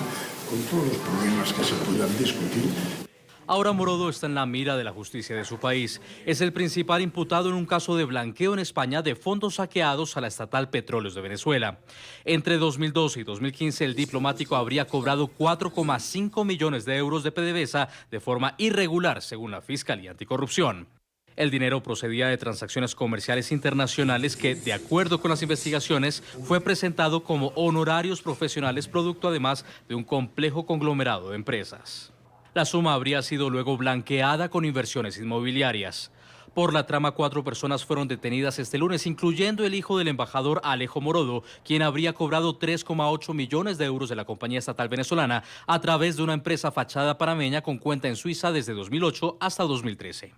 con todos los problemas que se puedan discutir. Ahora Morodo está en la mira de la justicia de su país. Es el principal imputado en un caso de blanqueo en España de fondos saqueados a la estatal Petróleos de Venezuela. Entre 2012 y 2015 el diplomático habría cobrado 4,5 millones de euros de PDVSA de forma irregular, según la Fiscalía Anticorrupción. El dinero procedía de transacciones comerciales internacionales que, de acuerdo con las investigaciones, fue presentado como honorarios profesionales, producto además de un complejo conglomerado de empresas. La suma habría sido luego blanqueada con inversiones inmobiliarias. Por la trama, 4 personas fueron detenidas este lunes, incluyendo el hijo del embajador Alejo Morodo, quien habría cobrado 3,8 millones de euros de la compañía estatal venezolana a través de una empresa fachada panameña con cuenta en Suiza desde 2008 hasta 2013.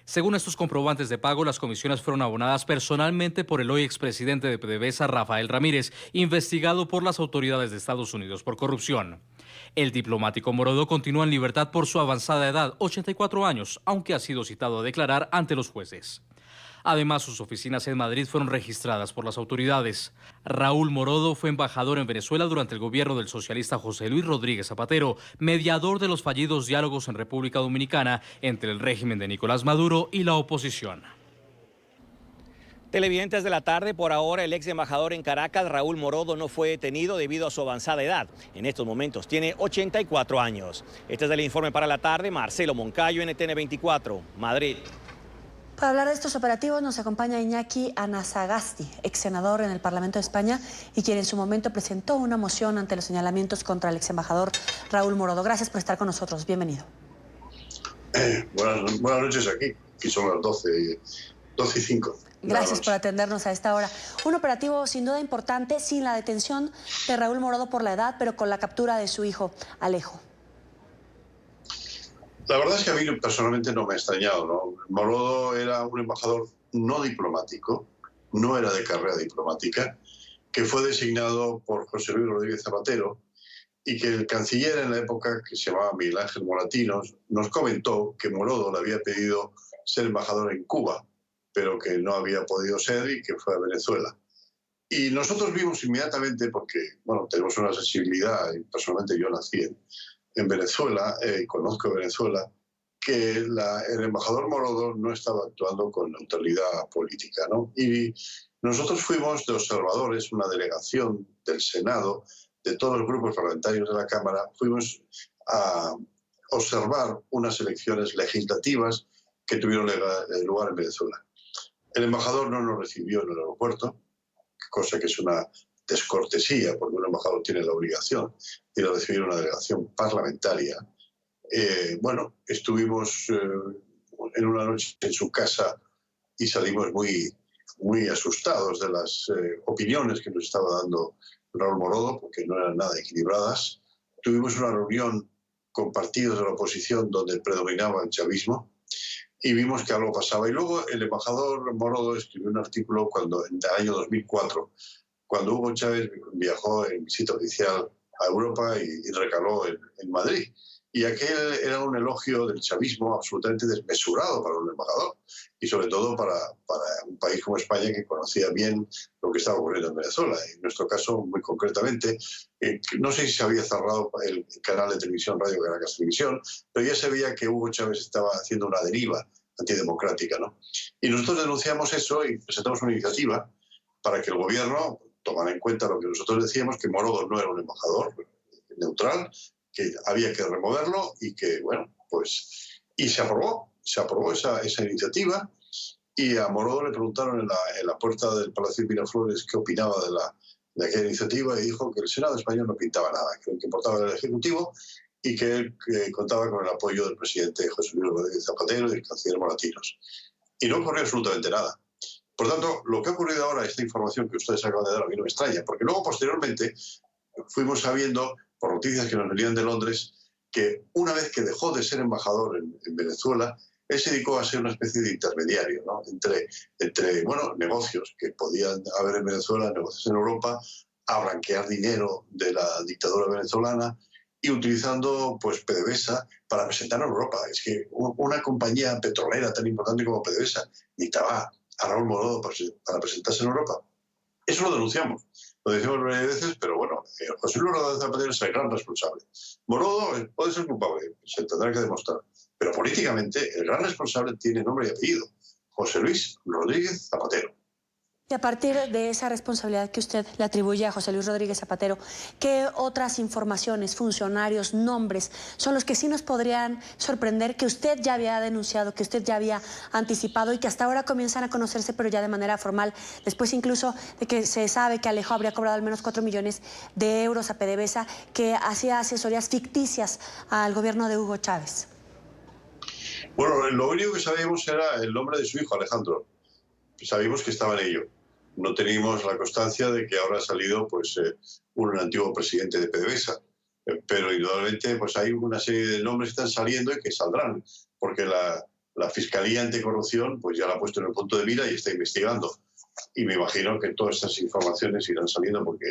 Según estos comprobantes de pago, las comisiones fueron abonadas personalmente por el hoy expresidente de PDVSA, Rafael Ramírez, investigado por las autoridades de Estados Unidos por corrupción. El diplomático Morodo continúa en libertad por su avanzada edad, 84 años, aunque ha sido citado a declarar ante los jueces. Además, sus oficinas en Madrid fueron registradas por las autoridades. Raúl Morodo fue embajador en Venezuela durante el gobierno del socialista José Luis Rodríguez Zapatero, mediador de los fallidos diálogos en República Dominicana entre el régimen de Nicolás Maduro y la oposición. Televidentes de la tarde, por ahora el ex embajador en Caracas, Raúl Morodo, no fue detenido debido a su avanzada edad. En estos momentos tiene 84 años. Este es el informe para la tarde. Marcelo Moncayo, NTN 24, Madrid. Para hablar de estos operativos nos acompaña Iñaki Anasagasti, ex senador en el Parlamento de España y quien en su momento presentó una moción ante los señalamientos contra el ex embajador Raúl Morodo. Gracias por estar con nosotros. Bienvenido. Buenas noches aquí. Aquí son las 12:05. Gracias por atendernos a esta hora. Un operativo sin duda importante, sin la detención de Raúl Morodo por la edad, pero con la captura de su hijo, Alejo. La verdad es que a mí personalmente no me ha extrañado, ¿no? Morodo era un embajador no diplomático, no era de carrera diplomática, que fue designado por José Luis Rodríguez Zapatero, y que el canciller en la época, que se llamaba Miguel Ángel Moratinos, nos comentó que Morodo le había pedido ser embajador en Cuba, pero que no había podido ser y que fue a Venezuela. Y nosotros vimos inmediatamente, porque bueno, tenemos una sensibilidad, y personalmente yo nací en Venezuela, conozco Venezuela, que el embajador Morodo no estaba actuando con neutralidad política, ¿no? Y nosotros fuimos de observadores, una delegación del Senado, de todos los grupos parlamentarios de la Cámara, fuimos a observar unas elecciones legislativas que tuvieron lugar en Venezuela. El embajador no nos recibió en el aeropuerto, cosa que es una descortesía, porque un embajador tiene la obligación de ir a recibir una delegación parlamentaria. Bueno, estuvimos en una noche en su casa y salimos muy asustados de las opiniones que nos estaba dando Raúl Morodo, porque no eran nada equilibradas. Tuvimos una reunión con partidos de la oposición donde predominaba el chavismo y vimos que algo pasaba. Y luego el embajador Morodo escribió un artículo en el año 2004, cuando Hugo Chávez viajó en visita oficial a Europa y recaló en Madrid. Y aquel era un elogio del chavismo absolutamente desmesurado para un embajador y sobre todo para un país como España, que conocía bien lo que estaba ocurriendo en Venezuela. En nuestro caso, muy concretamente, no sé si se había cerrado el canal de televisión Radio Caracas Televisión, pero ya se veía que Hugo Chávez estaba haciendo una deriva antidemocrática, ¿no? Y nosotros denunciamos eso y presentamos una iniciativa para que el gobierno tomara en cuenta lo que nosotros decíamos, que Morodo no era un embajador neutral, que había que removerlo y que, bueno, pues... Y se aprobó esa iniciativa y a Morodo le preguntaron en la puerta del Palacio de Miraflores qué opinaba de aquella iniciativa y dijo que el Senado español no pintaba nada, que lo que importaba era el Ejecutivo y que él contaba con el apoyo del presidente José Luis Rodríguez Zapatero y del canciller Moratinos. Y no ocurrió absolutamente nada. Por tanto, lo que ha ocurrido ahora, esta información que ustedes acaban de dar, a mí no me extraña, porque luego posteriormente fuimos sabiendo por noticias que nos venían de Londres, que una vez que dejó de ser embajador en Venezuela, él se dedicó a ser una especie de intermediario, ¿no? entre bueno, negocios que podían haber en Venezuela, negocios en Europa, a blanquear dinero de la dictadura venezolana y utilizando pues PDVSA para presentar a Europa. Es que una compañía petrolera tan importante como PDVSA necesitaba a Raúl Morodo para presentarse en Europa. Eso lo denunciamos. Lo decimos varias veces, pero bueno, José Luis Rodríguez Zapatero es el gran responsable. Morodo puede ser culpable, se tendrá que demostrar. Pero políticamente el gran responsable tiene nombre y apellido, José Luis Rodríguez Zapatero. Y a partir de esa responsabilidad que usted le atribuye a José Luis Rodríguez Zapatero, ¿qué otras informaciones, funcionarios, nombres son los que sí nos podrían sorprender, que usted ya había denunciado, que usted ya había anticipado y que hasta ahora comienzan a conocerse, pero ya de manera formal, después incluso de que se sabe que Alejo habría cobrado al menos 4 millones de euros a PDVSA, que hacía asesorías ficticias al gobierno de Hugo Chávez? Bueno, lo único que sabíamos era el nombre de su hijo, Alejandro. Sabíamos que estaba en ello. No teníamos la constancia de que ahora ha salido pues, un antiguo presidente de PDVSA. Pero indudablemente pues, hay una serie de nombres que están saliendo y que saldrán, porque la Fiscalía Anticorrupción pues, ya la ha puesto en el punto de mira y está investigando. Y me imagino que todas estas informaciones irán saliendo porque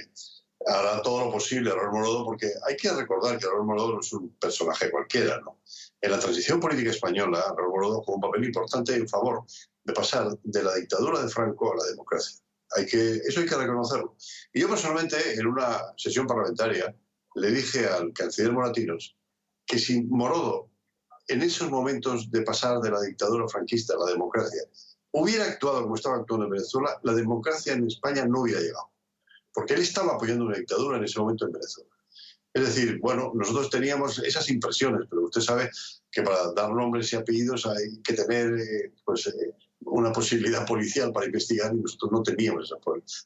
hará todo lo posible Raúl Morodo, porque hay que recordar que Raúl Morodo no es un personaje cualquiera, ¿no? En la transición política española, Raúl Morodo jugó un papel importante en favor de pasar de la dictadura de Franco a la democracia. Eso hay que reconocerlo. Y yo personalmente, en una sesión parlamentaria, le dije al canciller Moratinos que si Morodo, en esos momentos de pasar de la dictadura franquista a la democracia, hubiera actuado como estaba actuando en Venezuela, la democracia en España no hubiera llegado. Porque él estaba apoyando una dictadura en ese momento en Venezuela. Es decir, bueno, nosotros teníamos esas impresiones, pero usted sabe que para dar nombres y apellidos hay que tener una posibilidad policial para investigar y nosotros no teníamos esa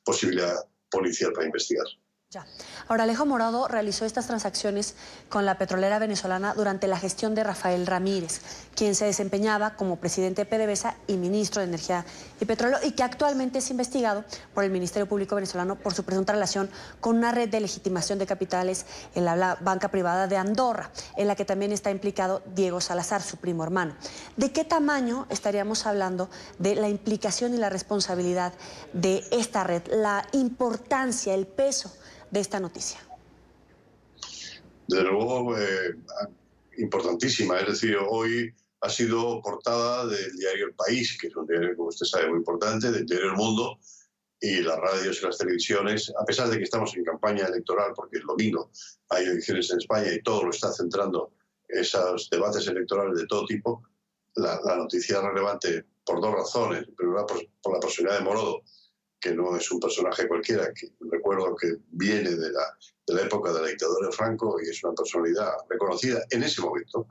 posibilidad policial para investigar. Ya. Ahora, Alejo Morado realizó estas transacciones con la petrolera venezolana durante la gestión de Rafael Ramírez, quien se desempeñaba como presidente de PDVSA y ministro de Energía y Petróleo, y que actualmente es investigado por el Ministerio Público venezolano por su presunta relación con una red de legitimación de capitales en la banca privada de Andorra, en la que también está implicado Diego Salazar, su primo hermano. ¿De qué tamaño estaríamos hablando de la implicación y la responsabilidad de esta red, la importancia, el peso de esta noticia? Desde luego, importantísima. Es decir, hoy ha sido portada del diario El País, que es un diario, como usted sabe, muy importante, del diario El Mundo, y las radios y las televisiones, a pesar de que estamos en campaña electoral, porque el domingo hay elecciones en España y todo lo está centrando esos debates electorales de todo tipo, la noticia es relevante por dos razones. Primero, por la personalidad de Morodo, que no es un personaje cualquiera, que recuerdo que viene de la época de la dictadura de Franco y es una personalidad reconocida en ese momento.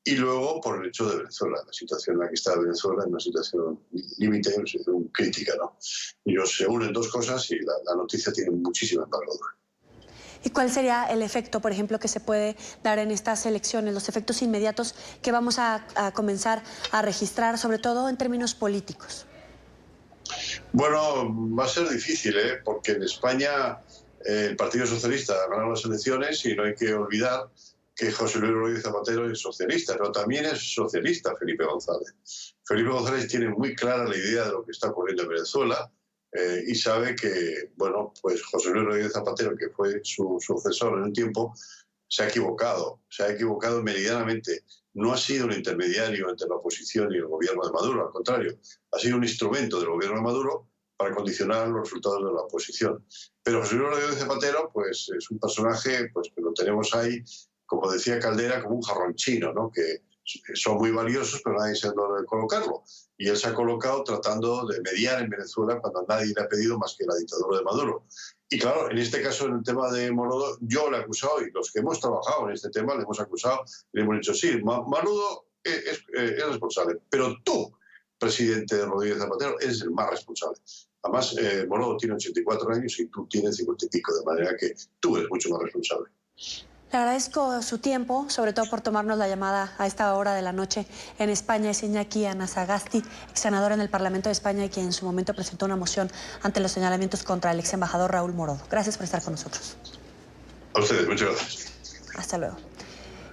Y luego por el hecho de Venezuela, la situación en la que está Venezuela, en una situación límite, una situación crítica, ¿no? Y se unen dos cosas y la noticia tiene muchísima envergadura. ¿Y cuál sería el efecto, por ejemplo, que se puede dar en estas elecciones, los efectos inmediatos que vamos a comenzar a registrar, sobre todo en términos políticos? Bueno, va a ser difícil, porque en España el Partido Socialista ha ganado las elecciones y no hay que olvidar que José Luis Rodríguez Zapatero es socialista, pero también es socialista Felipe González. Felipe González tiene muy clara la idea de lo que está ocurriendo en Venezuela y sabe que, bueno, pues José Luis Rodríguez Zapatero, que fue su sucesor en un tiempo, se ha equivocado meridianamente. No ha sido un intermediario entre la oposición y el gobierno de Maduro, al contrario, ha sido un instrumento del gobierno de Maduro para condicionar los resultados de la oposición. Pero José Luis Rodríguez Zapatero, pues es un personaje pues, que lo tenemos ahí, como decía Caldera, como un jarrón chino, ¿no? Que son muy valiosos, pero nadie sabe dónde colocarlo. Y él se ha colocado tratando de mediar en Venezuela cuando nadie le ha pedido más que la dictadura de Maduro. Y claro, en este caso, en el tema de Morodo, yo le he acusado, y los que hemos trabajado en este tema le hemos acusado, le hemos dicho, sí, Morodo es responsable, pero tú, presidente Rodríguez Zapatero, eres el más responsable. Además, Morodo tiene 84 años y tú tienes 50 y pico, de manera que tú eres mucho más responsable. Le agradezco su tiempo, sobre todo por tomarnos la llamada a esta hora de la noche en España. Es Iñaki Anasagasti, ex senador en el Parlamento de España y quien en su momento presentó una moción ante los señalamientos contra el ex embajador Raúl Morodo. Gracias por estar con nosotros. A ustedes, muchas gracias. Hasta luego.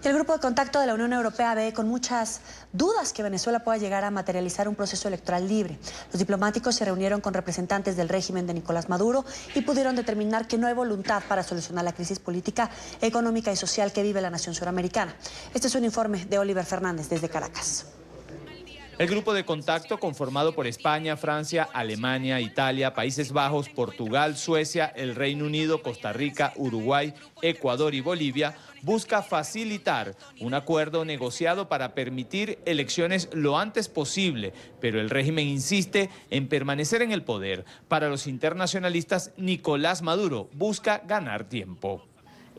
Y el Grupo de Contacto de la Unión Europea ve con muchas dudas que Venezuela pueda llegar a materializar un proceso electoral libre. Los diplomáticos se reunieron con representantes del régimen de Nicolás Maduro y pudieron determinar que no hay voluntad para solucionar la crisis política, económica y social que vive la nación suramericana. Este es un informe de Oliver Fernández desde Caracas. El grupo de contacto, conformado por España, Francia, Alemania, Italia, Países Bajos, Portugal, Suecia, el Reino Unido, Costa Rica, Uruguay, Ecuador y Bolivia, busca facilitar un acuerdo negociado para permitir elecciones lo antes posible, pero el régimen insiste en permanecer en el poder. Para los internacionalistas, Nicolás Maduro busca ganar tiempo.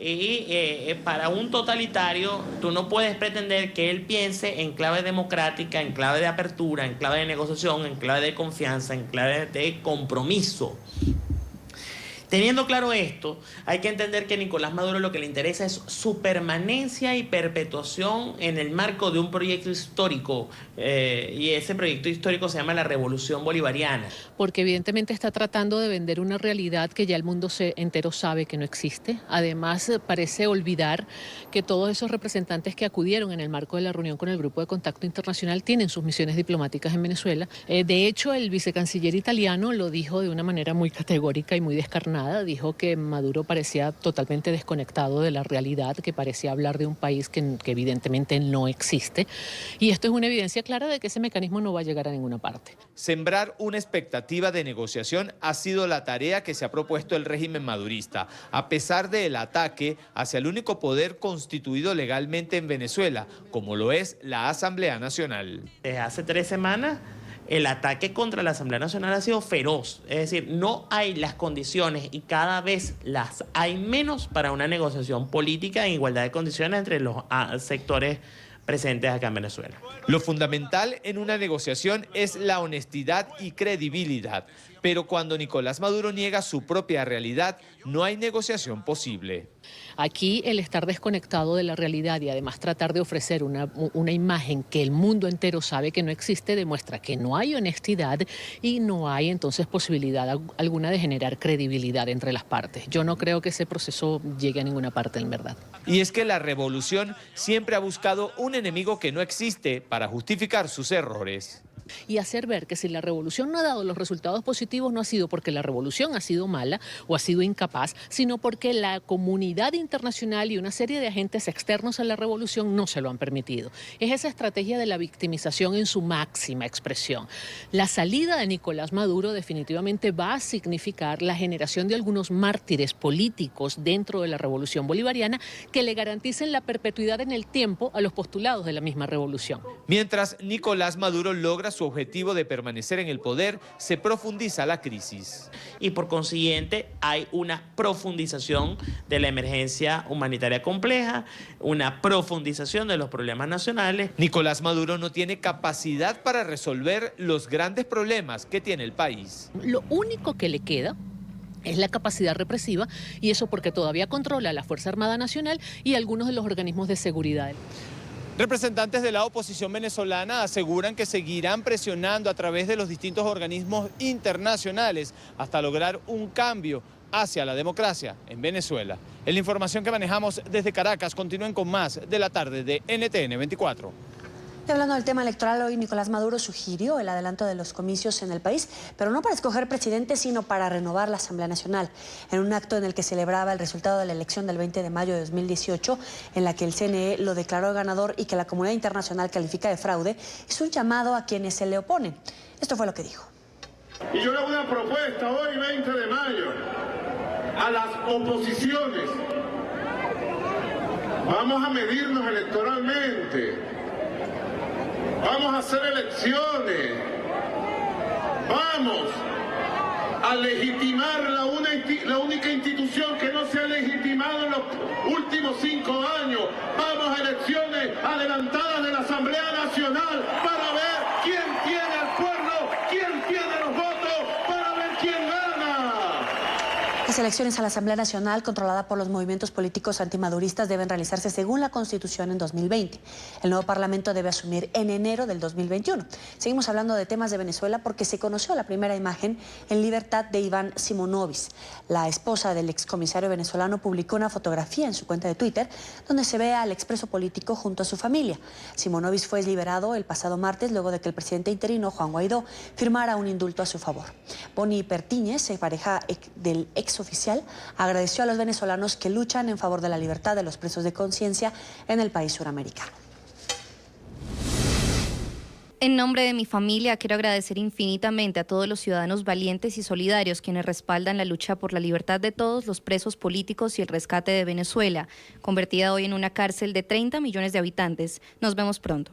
Y para un totalitario, tú no puedes pretender que él piense en clave democrática, en clave de apertura, en clave de negociación, en clave de confianza, en clave de compromiso. Teniendo claro esto, hay que entender que a Nicolás Maduro lo que le interesa es su permanencia y perpetuación en el marco de un proyecto histórico, y ese proyecto histórico se llama la Revolución Bolivariana. Porque evidentemente está tratando de vender una realidad que ya el mundo entero sabe que no existe. Además, parece olvidar que todos esos representantes que acudieron en el marco de la reunión con el Grupo de Contacto Internacional tienen sus misiones diplomáticas en Venezuela. De hecho, el vicecanciller italiano lo dijo de una manera muy categórica y muy descarnada. Dijo que Maduro parecía totalmente desconectado de la realidad, que parecía hablar de un país que evidentemente no existe. Y esto es una evidencia clara de que ese mecanismo no va a llegar a ninguna parte. Sembrar una expectativa de negociación ha sido la tarea que se ha propuesto el régimen madurista, a pesar del ataque hacia el único poder constituido legalmente en Venezuela, como lo es la Asamblea Nacional. Desde hace 3 semanas, el ataque contra la Asamblea Nacional ha sido feroz. Es decir, no hay las condiciones y cada vez las hay menos para una negociación política en igualdad de condiciones entre los sectores presentes acá en Venezuela. Lo fundamental en una negociación es la honestidad y credibilidad. Pero cuando Nicolás Maduro niega su propia realidad, no hay negociación posible. Aquí el estar desconectado de la realidad y además tratar de ofrecer una imagen que el mundo entero sabe que no existe demuestra que no hay honestidad y no hay entonces posibilidad alguna de generar credibilidad entre las partes. Yo no creo que ese proceso llegue a ninguna parte en verdad. Y es que la revolución siempre ha buscado un enemigo que no existe para justificar sus errores. Y hacer ver que si la revolución no ha dado los resultados positivos no ha sido porque la revolución ha sido mala o ha sido incapaz, sino porque la comunidad internacional y una serie de agentes externos a la revolución no se lo han permitido. Es esa estrategia de la victimización en su máxima expresión. La salida de Nicolás Maduro definitivamente va a significar la generación de algunos mártires políticos dentro de la revolución bolivariana que le garanticen la perpetuidad en el tiempo a los postulados de la misma revolución. Mientras Nicolás Maduro logra su objetivo de permanecer en el poder, se profundiza la crisis. Y por consiguiente hay una profundización de la emergencia humanitaria compleja, una profundización de los problemas nacionales. Nicolás Maduro no tiene capacidad para resolver los grandes problemas que tiene el país. Lo único que le queda es la capacidad represiva, y eso porque todavía controla la Fuerza Armada Nacional y algunos de los organismos de seguridad. Representantes de la oposición venezolana aseguran que seguirán presionando a través de los distintos organismos internacionales hasta lograr un cambio hacia la democracia en Venezuela. En la información que manejamos desde Caracas, continúen con más de la tarde de NTN 24. Y hablando del tema electoral, hoy Nicolás Maduro sugirió el adelanto de los comicios en el país, pero no para escoger presidente, sino para renovar la Asamblea Nacional. En un acto en el que celebraba el resultado de la elección del 20 de mayo de 2018, en la que el CNE lo declaró ganador y que la comunidad internacional califica de fraude, es un llamado a quienes se le oponen. Esto fue lo que dijo. Y yo le hago una propuesta hoy, 20 de mayo, a las oposiciones. Vamos a medirnos electoralmente. Vamos a hacer elecciones. Vamos a legitimar la única institución que no se ha legitimado en los últimos 5 años. Vamos a elecciones adelantadas de la Asamblea Nacional para ver quién tiene el pueblo, quién tiene los votos, para ver quién gana. Las elecciones a la Asamblea Nacional, controlada por los movimientos políticos antimaduristas, deben realizarse según la Constitución en 2020. El nuevo Parlamento debe asumir en enero del 2021. Seguimos hablando de temas de Venezuela porque se conoció la primera imagen en libertad de Iván Simonovic. La esposa del excomisario venezolano publicó una fotografía en su cuenta de Twitter donde se ve al expreso político junto a su familia. Simonovic fue liberado el pasado martes luego de que el presidente interino, Juan Guaidó, firmara un indulto a su favor. Bonnie Pertíñez, pareja del exoficial, agradeció a los venezolanos que luchan en favor de la libertad de los presos de conciencia en el país suramericano. En nombre de mi familia, quiero agradecer infinitamente a todos los ciudadanos valientes y solidarios quienes respaldan la lucha por la libertad de todos los presos políticos y el rescate de Venezuela, convertida hoy en una cárcel de 30 millones de habitantes. Nos vemos pronto.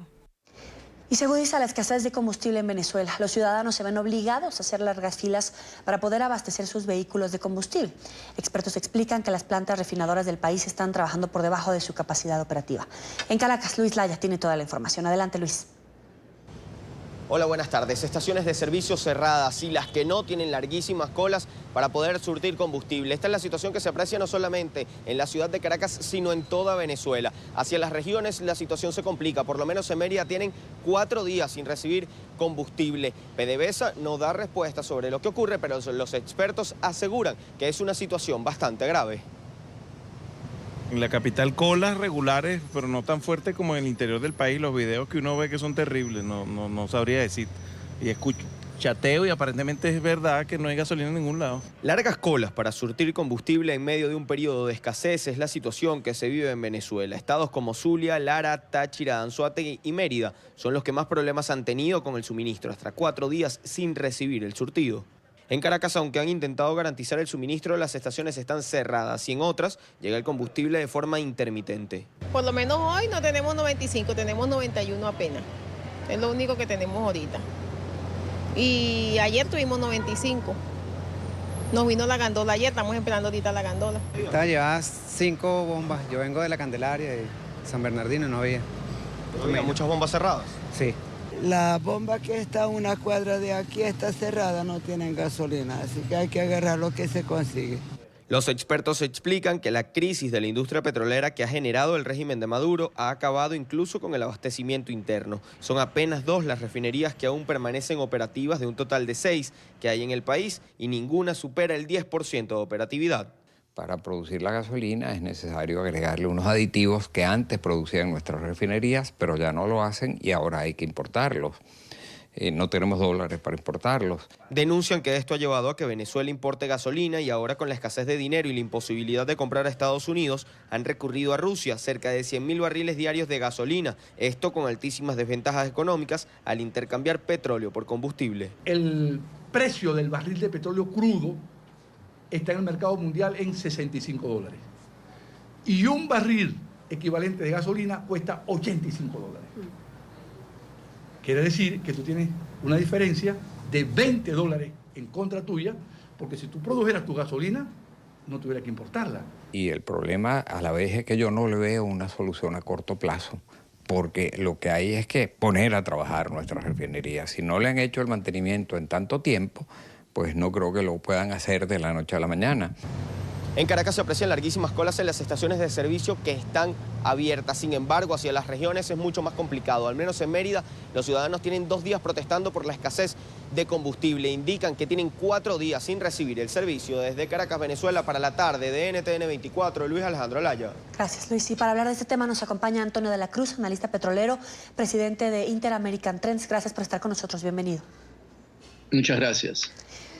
Y se agudiza la escasez de combustible en Venezuela. Los ciudadanos se ven obligados a hacer largas filas para poder abastecer sus vehículos de combustible. Expertos explican que las plantas refinadoras del país están trabajando por debajo de su capacidad operativa. En Caracas, Luis Laya tiene toda la información. Adelante, Luis. Hola, buenas tardes. Estaciones de servicio cerradas y las que no tienen larguísimas colas para poder surtir combustible. Esta es la situación que se aprecia no solamente en la ciudad de Caracas, sino en toda Venezuela. Hacia las regiones la situación se complica. Por lo menos en Mérida tienen 4 días sin recibir combustible. PDVSA no da respuesta sobre lo que ocurre, pero los expertos aseguran que es una situación bastante grave. En la capital colas regulares, pero no tan fuertes como en el interior del país. Los videos que uno ve que son terribles, no sabría decir. Y escucho chateo y aparentemente es verdad que no hay gasolina en ningún lado. Largas colas para surtir combustible en medio de un periodo de escasez es la situación que se vive en Venezuela. Estados como Zulia, Lara, Táchira, Anzoátegui y Mérida son los que más problemas han tenido con el suministro, hasta 4 días sin recibir el surtido. En Caracas, aunque han intentado garantizar el suministro, las estaciones están cerradas y en otras llega el combustible de forma intermitente. Por lo menos hoy no tenemos 95, tenemos 91 apenas. Es lo único que tenemos ahorita. Y ayer tuvimos 95. Nos vino la gandola ayer, estamos esperando ahorita la gandola. Estaba llevada 5 bombas. Yo vengo de la Candelaria, de San Bernardino, no había. ¿Había muchas bombas cerradas? Sí. La bomba que está a una cuadra de aquí está cerrada, no tienen gasolina, así que hay que agarrar lo que se consigue. Los expertos explican que la crisis de la industria petrolera que ha generado el régimen de Maduro ha acabado incluso con el abastecimiento interno. Son apenas 2 las refinerías que aún permanecen operativas de un total de 6 que hay en el país y ninguna supera el 10% de operatividad. Para producir la gasolina es necesario agregarle unos aditivos que antes producían nuestras refinerías, pero ya no lo hacen y ahora hay que importarlos. No tenemos dólares para importarlos. Denuncian que esto ha llevado a que Venezuela importe gasolina y ahora con la escasez de dinero y la imposibilidad de comprar a Estados Unidos han recurrido a Rusia, cerca de 100.000 barriles diarios de gasolina. Esto con altísimas desventajas económicas al intercambiar petróleo por combustible. El precio del barril de petróleo crudo está en el mercado mundial en $65. Y un barril equivalente de gasolina cuesta $85. Quiere decir que tú tienes una diferencia de $20 en contra tuya, porque si tú produjeras tu gasolina, no tuviera que importarla. Y el problema a la vez es que yo no le veo una solución a corto plazo, porque lo que hay es que poner a trabajar nuestras refinerías. Si no le han hecho el mantenimiento en tanto tiempo, pues no creo que lo puedan hacer de la noche a la mañana. En Caracas se aprecian larguísimas colas en las estaciones de servicio que están abiertas. Sin embargo, hacia las regiones es mucho más complicado. Al menos en Mérida, los ciudadanos tienen 2 días protestando por la escasez de combustible. Indican que tienen 4 días sin recibir el servicio. Desde Caracas, Venezuela, para la tarde de NTN 24, Luis Alejandro Laya. Gracias, Luis. Y para hablar de este tema nos acompaña Antonio de la Cruz, analista petrolero, presidente de Interamerican Trends. Gracias por estar con nosotros. Bienvenido. Muchas gracias.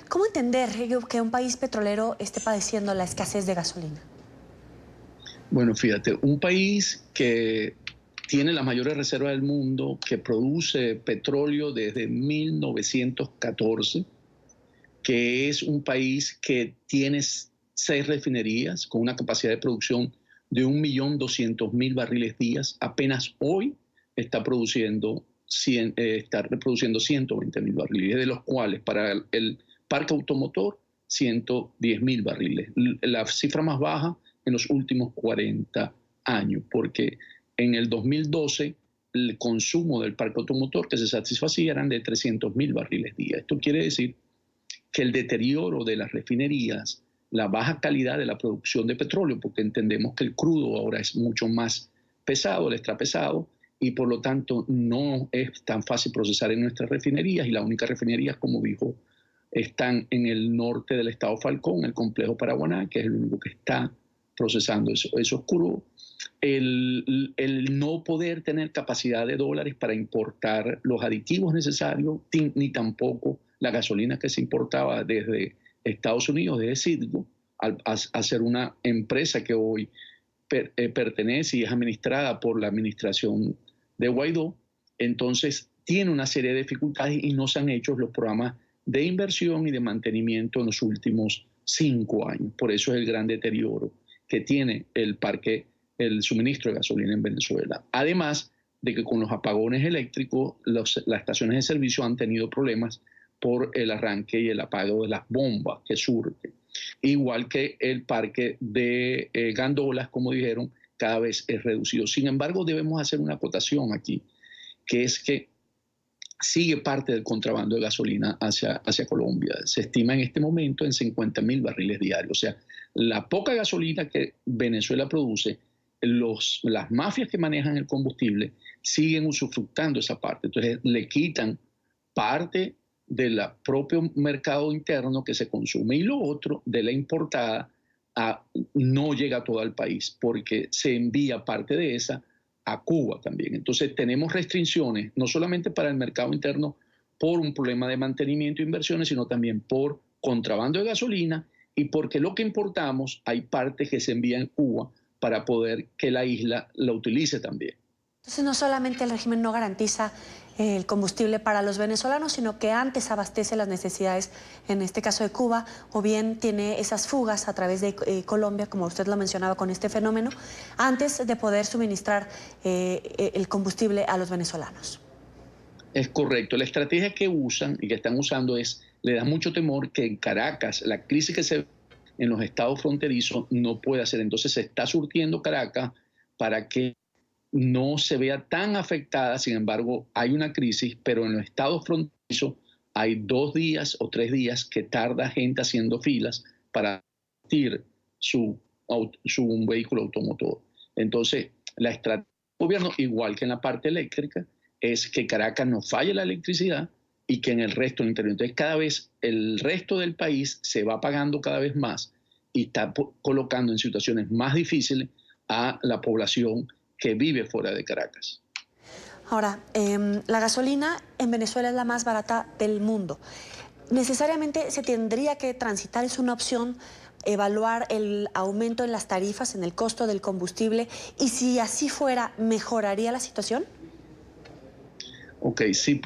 ¿Cómo entender que un país petrolero esté padeciendo la escasez de gasolina? Bueno, fíjate, un país que tiene las mayores reservas del mundo, que produce petróleo desde 1914, que es un país que tiene 6 refinerías con una capacidad de producción de 1.200.000 barriles días, apenas hoy está reproduciendo 120.000 barriles, de los cuales para el parque automotor 110.000 barriles, la cifra más baja en los últimos 40 años, porque en el 2012 el consumo del parque automotor que se satisfacía eran de 300.000 barriles día. Esto quiere decir que el deterioro de las refinerías, la baja calidad de la producción de petróleo, porque entendemos que el crudo ahora es mucho más pesado, el extra pesado, y por lo tanto no es tan fácil procesar en nuestras refinerías, y las únicas refinerías, como dijo, están en el norte del estado Falcón, el complejo Paraguaná, que es el único que está procesando esos crudos. El no poder tener capacidad de dólares para importar los aditivos necesarios, ni tampoco la gasolina que se importaba desde Estados Unidos, desde Citgo, a ser una empresa que hoy pertenece y es administrada por la administración de Guaidó, entonces tiene una serie de dificultades y no se han hecho los programas de inversión y de mantenimiento en los últimos 5 años. Por eso es el gran deterioro que tiene el suministro de gasolina en Venezuela. Además de que con los apagones eléctricos, las estaciones de servicio han tenido problemas por el arranque y el apago de las bombas que surten. Igual que el parque de gandolas, como dijeron, cada vez es reducido. Sin embargo, debemos hacer una acotación aquí, que es que sigue parte del contrabando de gasolina hacia Colombia. Se estima en este momento en 50.000 barriles diarios. O sea, la poca gasolina que Venezuela produce, las mafias que manejan el combustible siguen usufructando esa parte. Entonces le quitan parte del propio mercado interno que se consume, y lo otro de la importada no llega a todo el país, porque se envía parte de esa a Cuba también. Entonces tenemos restricciones, no solamente para el mercado interno por un problema de mantenimiento e inversiones, sino también por contrabando de gasolina, y porque lo que importamos hay partes que se envían en Cuba para poder que la isla la utilice también. Entonces no solamente el régimen no garantiza el combustible para los venezolanos, sino que antes abastece las necesidades, en este caso de Cuba, o bien tiene esas fugas a través de Colombia, como usted lo mencionaba con este fenómeno, antes de poder suministrar el combustible a los venezolanos. Es correcto. La estrategia que usan y que están usando le da mucho temor que en Caracas, la crisis que se ve en los estados fronterizos no pueda hacer. Entonces se está surtiendo Caracas para que no se vea tan afectada. Sin embargo, hay una crisis, pero en los estados fronterizos hay 2 días o 3 días que tarda gente haciendo filas para adquirir un vehículo automotor. Entonces, la estrategia del gobierno, igual que en la parte eléctrica, es que Caracas no falle la electricidad y que en el resto del interior. Entonces, cada vez el resto del país se va pagando cada vez más y está colocando en situaciones más difíciles a la población que vive fuera de Caracas. Ahora, la gasolina en Venezuela es la más barata del mundo. ¿Necesariamente se tendría que transitar? ¿Es una opción evaluar el aumento en las tarifas, en el costo del combustible? Y si así fuera, ¿mejoraría la situación? Ok, si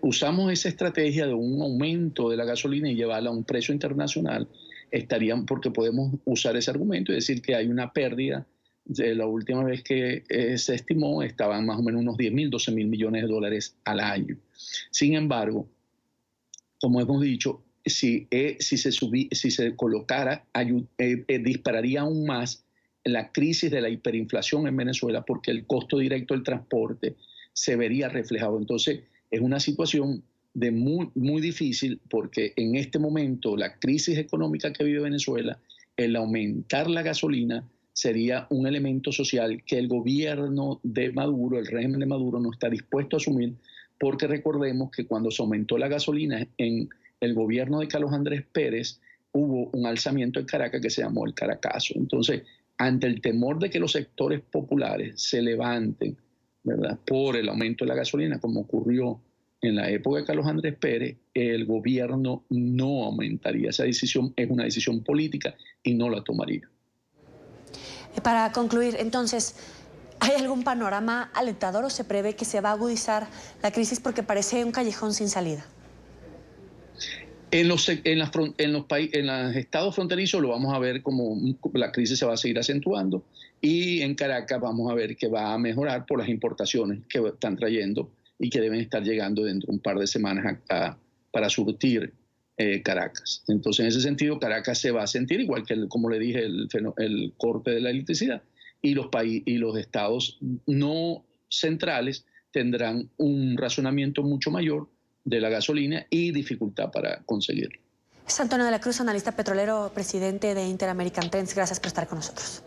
usamos esa estrategia de un aumento de la gasolina y llevarla a un precio internacional, porque podemos usar ese argumento y decir que hay una pérdida. De la última vez que se estimó, estaban más o menos unos 10.000, 12.000 millones de dólares al año. Sin embargo, como hemos dicho, si se colocara, dispararía aún más la crisis de la hiperinflación en Venezuela, porque el costo directo del transporte se vería reflejado. Entonces, es una situación muy difícil, porque en este momento la crisis económica que vive Venezuela, el aumentar la gasolina, sería un elemento social que el gobierno de Maduro, el régimen de Maduro, no está dispuesto a asumir, porque recordemos que cuando se aumentó la gasolina en el gobierno de Carlos Andrés Pérez, hubo un alzamiento en Caracas que se llamó el Caracazo. Entonces, ante el temor de que los sectores populares se levanten, ¿verdad?, por el aumento de la gasolina, como ocurrió en la época de Carlos Andrés Pérez, el gobierno no aumentaría. Esa decisión es una decisión política y no la tomaría. Para concluir, entonces, ¿hay algún panorama alentador o se prevé que se va a agudizar la crisis porque parece un callejón sin salida? En los estados fronterizos lo vamos a ver como la crisis se va a seguir acentuando, y en Caracas vamos a ver que va a mejorar por las importaciones que están trayendo y que deben estar llegando dentro de un par de semanas para surtir Caracas. Entonces, en ese sentido, Caracas se va a sentir igual que, como le dije, el corte de la electricidad, y los estados no centrales tendrán un razonamiento mucho mayor de la gasolina y dificultad para conseguirlo. Es Antonio de la Cruz, analista petrolero, presidente de Interamerican Trends. Gracias por estar con nosotros.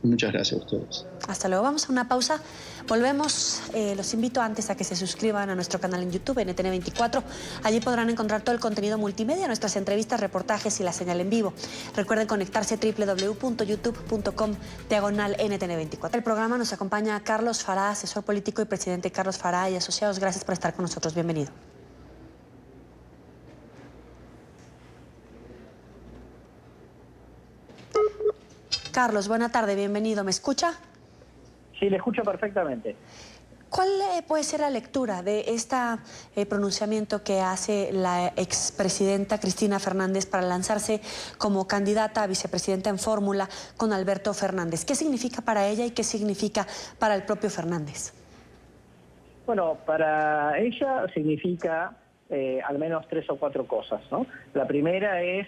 Muchas gracias a ustedes. Hasta luego. Vamos a una pausa. Volvemos. Los invito antes a que se suscriban a nuestro canal en YouTube, NTN24. Allí podrán encontrar todo el contenido multimedia, nuestras entrevistas, reportajes y la señal en vivo. Recuerden conectarse www.youtube.com/NTN24. El programa nos acompaña Carlos Farah, asesor político y presidente Carlos Farah y Asociados. Gracias por estar con nosotros. Bienvenido. Carlos, buena tarde, bienvenido. ¿Me escucha? Sí, le escucho perfectamente. ¿Cuál puede ser la lectura de este pronunciamiento que hace la expresidenta Cristina Fernández para lanzarse como candidata a vicepresidenta en fórmula con Alberto Fernández? ¿Qué significa para ella y qué significa para el propio Fernández? Bueno, para ella significa al menos 3 o 4 cosas, ¿no? La primera es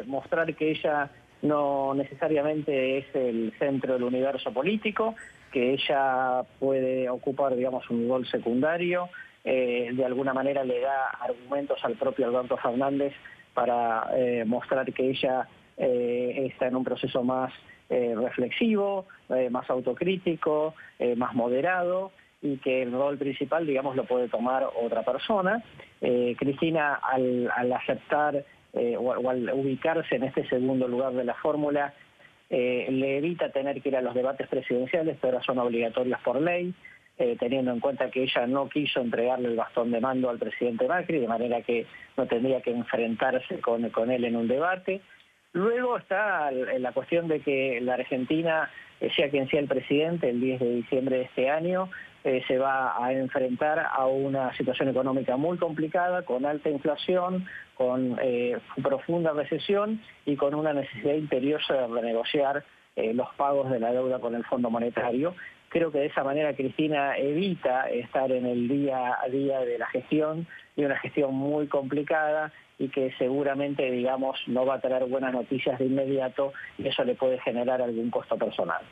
mostrar que ella no necesariamente es el centro del universo político, que ella puede ocupar, digamos, un rol secundario. De alguna manera le da argumentos al propio Alberto Fernández para mostrar que ella está en un proceso más reflexivo, más autocrítico, más moderado, y que el rol principal, digamos, lo puede tomar otra persona. Cristina, al aceptar o al ubicarse en este segundo lugar de la fórmula, le evita tener que ir a los debates presidenciales, que ahora son obligatorios por ley, teniendo en cuenta que ella no quiso entregarle el bastón de mando al presidente Macri, de manera que no tendría que enfrentarse con él en un debate. Luego está la cuestión de que la Argentina, sea quien sea el presidente, el 10 de diciembre de este año, se va a enfrentar a una situación económica muy complicada, con alta inflación, con profunda recesión y con una necesidad imperiosa de renegociar los pagos de la deuda con el Fondo Monetario. Creo que de esa manera Cristina evita estar en el día a día de la gestión, y una gestión muy complicada y que seguramente, digamos, no va a traer buenas noticias de inmediato, y eso le puede generar algún costo personal.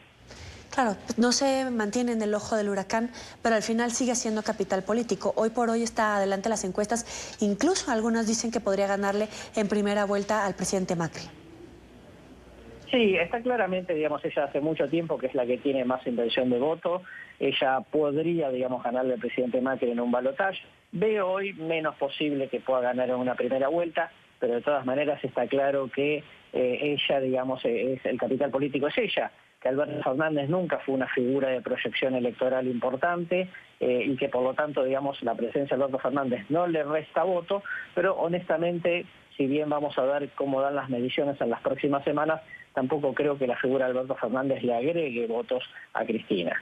Claro, no se mantiene en el ojo del huracán, pero al final sigue siendo capital político. Hoy por hoy está adelante las encuestas, incluso algunas dicen que podría ganarle en primera vuelta al presidente Macri. Sí, está claramente, digamos, ella hace mucho tiempo que es la que tiene más intención de voto. Ella podría, digamos, ganarle al presidente Macri en un balotaje. Veo hoy menos posible que pueda ganar en una primera vuelta, pero de todas maneras está claro que ella, digamos, es el capital político es ella, que Alberto Fernández nunca fue una figura de proyección electoral importante y que por lo tanto, digamos, la presencia de Alberto Fernández no le resta voto, pero honestamente, si bien vamos a ver cómo dan las mediciones en las próximas semanas, tampoco creo que la figura de Alberto Fernández le agregue votos a Cristina.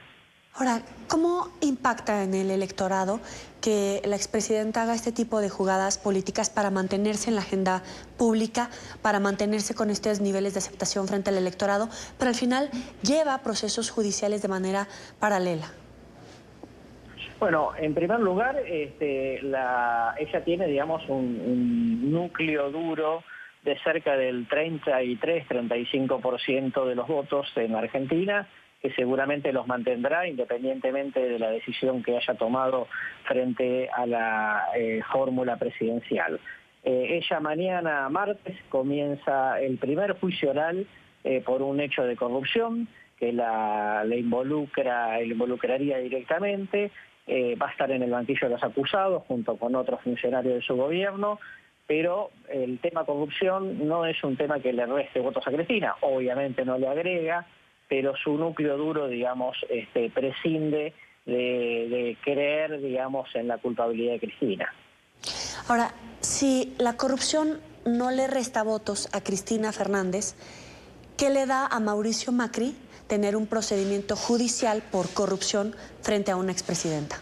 Ahora, ¿cómo impacta en el electorado que la expresidenta haga este tipo de jugadas políticas para mantenerse en la agenda pública, para mantenerse con estos niveles de aceptación frente al electorado, pero al final lleva procesos judiciales de manera paralela? Bueno, en primer lugar, ella tiene, digamos, un núcleo duro de cerca del 33-35% de los votos en Argentina, que seguramente los mantendrá independientemente de la decisión que haya tomado frente a la fórmula presidencial. Ella mañana, martes, comienza el primer juicio oral por un hecho de corrupción que le involucraría directamente. Va a estar en el banquillo de los acusados junto con otros funcionarios de su gobierno, pero el tema corrupción no es un tema que le reste votos a Cristina, obviamente no le agrega, pero su núcleo duro, digamos, prescinde de creer, digamos, en la culpabilidad de Cristina. Ahora, si la corrupción no le resta votos a Cristina Fernández, ¿qué le da a Mauricio Macri tener un procedimiento judicial por corrupción frente a una expresidenta?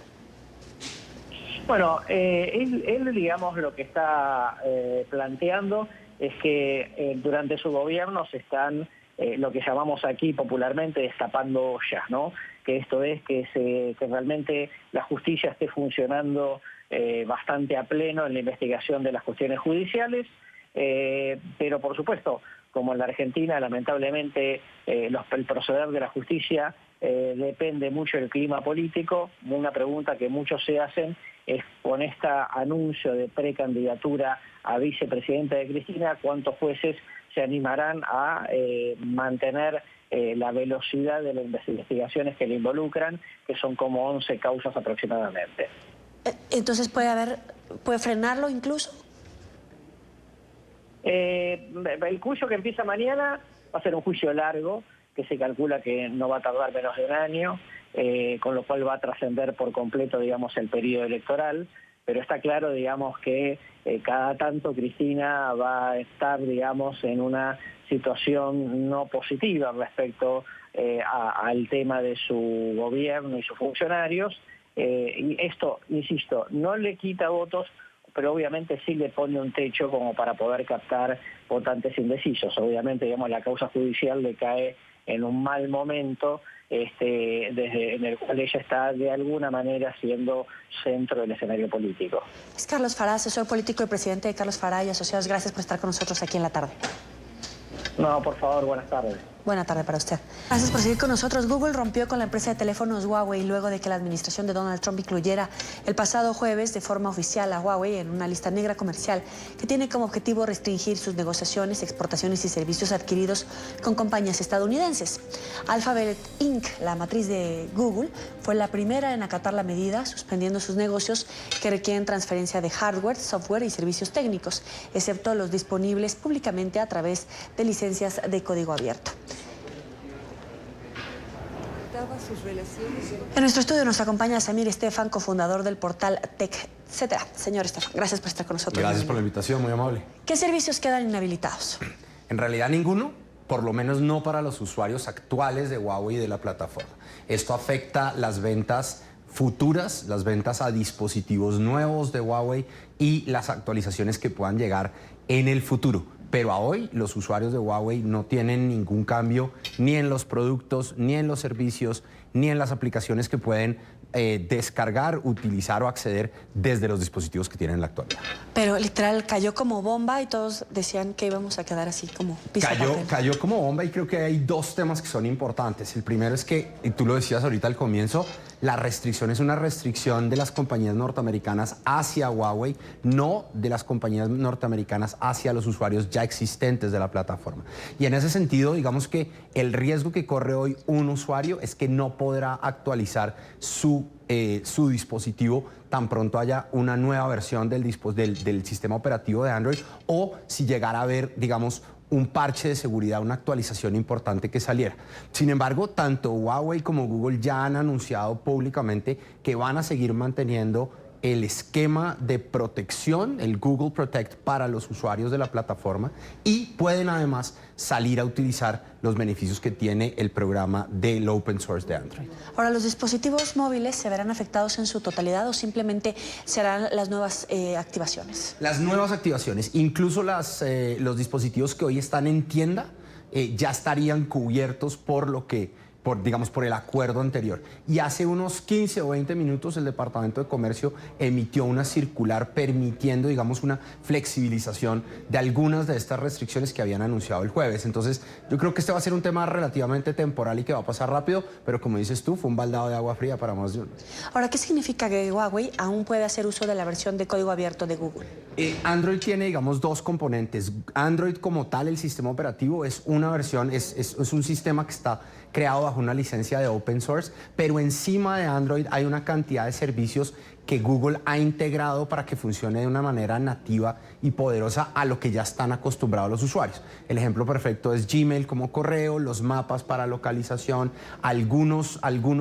Bueno, él, digamos, lo que está planteando es que durante su gobierno se están lo que llamamos aquí popularmente destapando ollas, ¿no? Que esto es que realmente la justicia esté funcionando bastante a pleno en la investigación de las cuestiones judiciales, pero por supuesto, como en la Argentina, lamentablemente el proceder de la justicia depende mucho del clima político. Una pregunta que muchos se hacen es, con este anuncio de precandidatura a vicepresidenta de Cristina, ¿cuántos jueces se animarán a mantener la velocidad de las investigaciones que le involucran, que son como 11 causas aproximadamente? Entonces, ¿puede frenarlo incluso? El juicio que empieza mañana va a ser un juicio largo, que se calcula que no va a tardar menos de un año, con lo cual va a trascender por completo, digamos, el periodo electoral, pero está claro, digamos, que cada tanto Cristina va a estar, digamos, en una situación no positiva respecto al tema de su gobierno y sus funcionarios, y esto, insisto, no le quita votos, pero obviamente sí le pone un techo como para poder captar votantes indecisos. Obviamente, digamos, la causa judicial le cae en un mal momento, en el cual ella está de alguna manera siendo centro del escenario político. Es Carlos Farah, asesor político y presidente de Carlos Farah y Asociados. Gracias por estar con nosotros aquí en la tarde. No, por favor, buenas tardes. Buena tarde para usted. Gracias por seguir con nosotros. Google rompió con la empresa de teléfonos Huawei luego de que la administración de Donald Trump incluyera el pasado jueves de forma oficial a Huawei en una lista negra comercial que tiene como objetivo restringir sus negociaciones, exportaciones y servicios adquiridos con compañías estadounidenses. Alphabet Inc., la matriz de Google, fue la primera en acatar la medida, suspendiendo sus negocios que requieren transferencia de hardware, software y servicios técnicos, excepto los disponibles públicamente a través de licencias de código abierto. En nuestro estudio nos acompaña Samir Estefan, cofundador del portal TechEtcétera. Señor Estefan, gracias por estar con nosotros. Gracias por la invitación, muy amable. ¿Qué servicios quedan inhabilitados? En realidad ninguno, por lo menos no para los usuarios actuales de Huawei y de la plataforma. Esto afecta las ventas futuras, las ventas a dispositivos nuevos de Huawei y las actualizaciones que puedan llegar en el futuro. Pero a hoy los usuarios de Huawei no tienen ningún cambio ni en los productos, ni en los servicios, ni en las aplicaciones que pueden descargar, utilizar o acceder desde los dispositivos que tienen en la actualidad. Pero literal cayó como bomba y todos decían que íbamos a quedar así como Cayó como bomba, y creo que hay dos temas que son importantes. El primero es que, y tú lo decías ahorita al comienzo, la restricción es una restricción de las compañías norteamericanas hacia Huawei, no de las compañías norteamericanas hacia los usuarios ya existentes de la plataforma. Y en ese sentido, digamos que el riesgo que corre hoy un usuario es que no podrá actualizar su dispositivo tan pronto haya una nueva versión del sistema operativo de Android, o si llegara a haber, digamos, un parche de seguridad, una actualización importante que saliera. Sin embargo, tanto Huawei como Google ya han anunciado públicamente que van a seguir manteniendo el esquema de protección, el Google Protect, para los usuarios de la plataforma, y pueden además salir a utilizar los beneficios que tiene el programa del Open Source de Android. Ahora, ¿los dispositivos móviles se verán afectados en su totalidad o simplemente serán las nuevas activaciones? Las nuevas activaciones, incluso los dispositivos que hoy están en tienda, ya estarían cubiertos por el acuerdo anterior. Y hace unos 15 o 20 minutos el Departamento de Comercio emitió una circular permitiendo, digamos, una flexibilización de algunas de estas restricciones que habían anunciado el jueves. Entonces, yo creo que este va a ser un tema relativamente temporal y que va a pasar rápido, pero como dices tú, fue un baldado de agua fría para más de uno. Ahora, ¿qué significa que Huawei aún puede hacer uso de la versión de código abierto de Google? Android tiene, digamos, dos componentes. Android como tal, el sistema operativo, es una versión, es un sistema que está creado bajo una licencia de open source, pero encima de Android hay una cantidad de servicios que Google ha integrado para que funcione de una manera nativa y poderosa a lo que ya están acostumbrados los usuarios. El ejemplo perfecto es Gmail como correo, los mapas para localización, algunos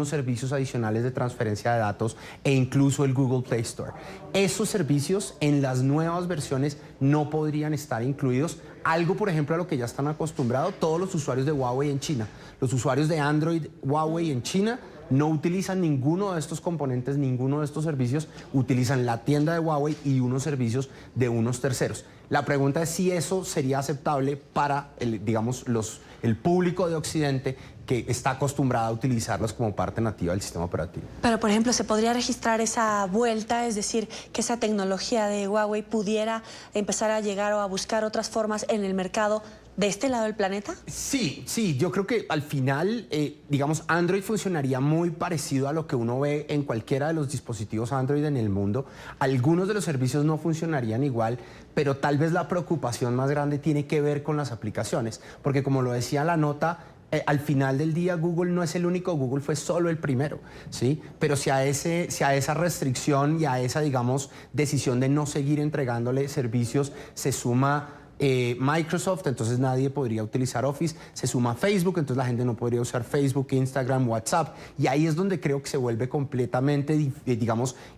servicios adicionales de transferencia de datos e incluso el Google Play Store. Esos servicios en las nuevas versiones no podrían estar incluidos. Algo, por ejemplo, a lo que ya están acostumbrados todos los usuarios de Huawei en China. Los usuarios de Android Huawei en China no utilizan ninguno de estos componentes, ninguno de estos servicios, utilizan la tienda de Huawei y unos servicios de unos terceros. La pregunta es si eso sería aceptable para el público de Occidente que está acostumbrado a utilizarlos como parte nativa del sistema operativo. Pero, por ejemplo, ¿se podría registrar esa vuelta? Es decir, que esa tecnología de Huawei pudiera empezar a llegar o a buscar otras formas en el mercado de este lado del planeta? Sí, yo creo que al final, Android funcionaría muy parecido a lo que uno ve en cualquiera de los dispositivos Android en el mundo. Algunos de los servicios no funcionarían igual, pero tal vez la preocupación más grande tiene que ver con las aplicaciones, porque como lo decía la nota, al final del día Google no es el único, Google fue solo el primero, ¿sí? Pero si a esa restricción y a esa, decisión de no seguir entregándole servicios se suma Microsoft, entonces nadie podría utilizar Office, se suma Facebook, entonces la gente no podría usar Facebook, Instagram, WhatsApp, y ahí es donde creo que se vuelve completamente,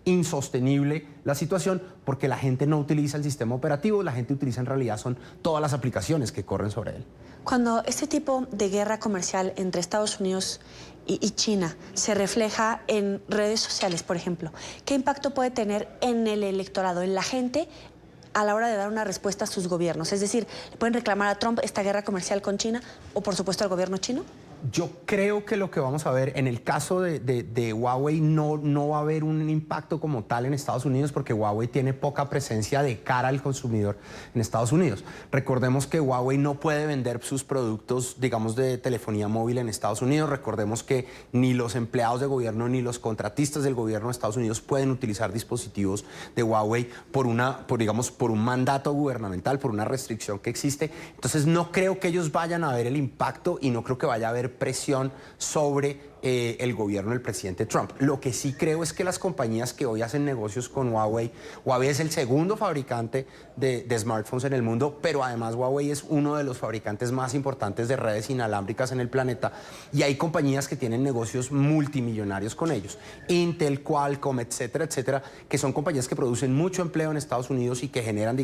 insostenible la situación, porque la gente no utiliza el sistema operativo, la gente utiliza en realidad son todas las aplicaciones que corren sobre él. Cuando este tipo de guerra comercial entre Estados Unidos y China se refleja en redes sociales, por ejemplo, ¿qué impacto puede tener en el electorado, en la gente, a la hora de dar una respuesta a sus gobiernos? Es decir, ¿le pueden reclamar a Trump esta guerra comercial con China o, por supuesto, al gobierno chino? Yo creo que lo que vamos a ver en el caso de Huawei no va a haber un impacto como tal en Estados Unidos, porque Huawei tiene poca presencia de cara al consumidor en Estados Unidos. Recordemos que Huawei no puede vender sus productos, de telefonía móvil en Estados Unidos. Recordemos que ni los empleados de gobierno ni los contratistas del gobierno de Estados Unidos pueden utilizar dispositivos de Huawei por un mandato gubernamental, por una restricción que existe. Entonces no creo que ellos vayan a ver el impacto y no creo que vaya a haber presión sobre el gobierno del presidente Trump. Lo que sí creo es que las compañías que hoy hacen negocios con Huawei es el segundo fabricante de smartphones en el mundo, pero además Huawei es uno de los fabricantes más importantes de redes inalámbricas en el planeta, y hay compañías que tienen negocios multimillonarios con ellos, Intel, Qualcomm, etcétera, etcétera, que son compañías que producen mucho empleo en Estados Unidos y que generan,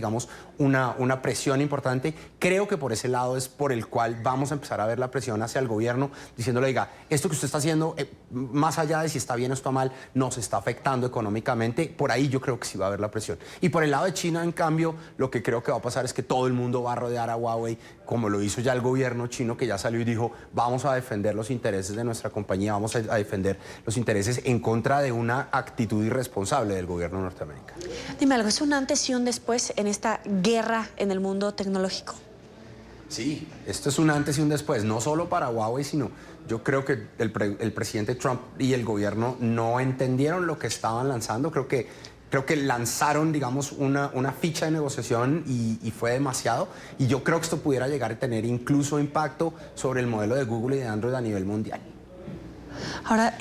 una presión importante. Creo que por ese lado es por el cual vamos a empezar a ver la presión hacia el gobierno, diciéndole, oiga, esto que usted está haciendo, más allá de si está bien o está mal, nos está afectando económicamente. Por ahí yo creo que sí va a haber la presión. Y por el lado de China, en cambio, lo que creo que va a pasar es que todo el mundo va a rodear a Huawei, como lo hizo ya el gobierno chino, que ya salió y dijo, vamos a defender los intereses de nuestra compañía, vamos a defender los intereses en contra de una actitud irresponsable del gobierno norteamericano. Dime algo, ¿es un antes y un después en esta guerra en el mundo tecnológico? Sí, esto es un antes y un después, no solo para Huawei, sino yo creo que el presidente Trump y el gobierno no entendieron lo que estaban lanzando. Creo que lanzaron, digamos, una ficha de negociación y fue demasiado. Y yo creo que esto pudiera llegar a tener incluso impacto sobre el modelo de Google y de Android a nivel mundial. Ahora,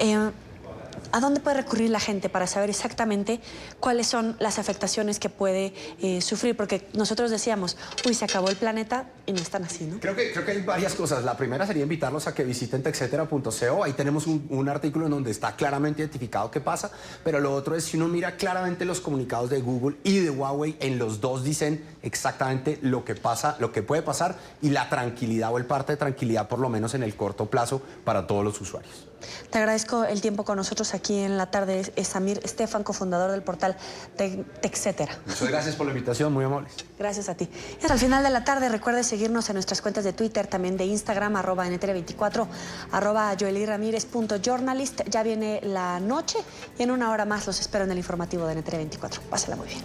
¿a dónde puede recurrir la gente para saber exactamente cuáles son las afectaciones que puede sufrir? Porque nosotros decíamos, uy, se acabó el planeta, y no están así, ¿no? Creo que hay varias cosas. La primera sería invitarlos a que visiten texetera.co. Ahí tenemos un artículo en donde está claramente identificado qué pasa. Pero lo otro es, si uno mira claramente los comunicados de Google y de Huawei, en los dos dicen exactamente lo que pasa, lo que puede pasar y la tranquilidad o el parte de tranquilidad, por lo menos en el corto plazo, para todos los usuarios. Te agradezco el tiempo con nosotros aquí en la tarde. Es Samir Stefan, cofundador del portal Texetera. Muchas gracias por la invitación, muy amables. Gracias a ti. Y hasta el final de la tarde, recuerde seguirnos en nuestras cuentas de Twitter, también de Instagram, @NTN24, @joeliramirez.journalist. Ya viene la noche y en una hora más los espero en el informativo de NTN24. Pásala muy bien.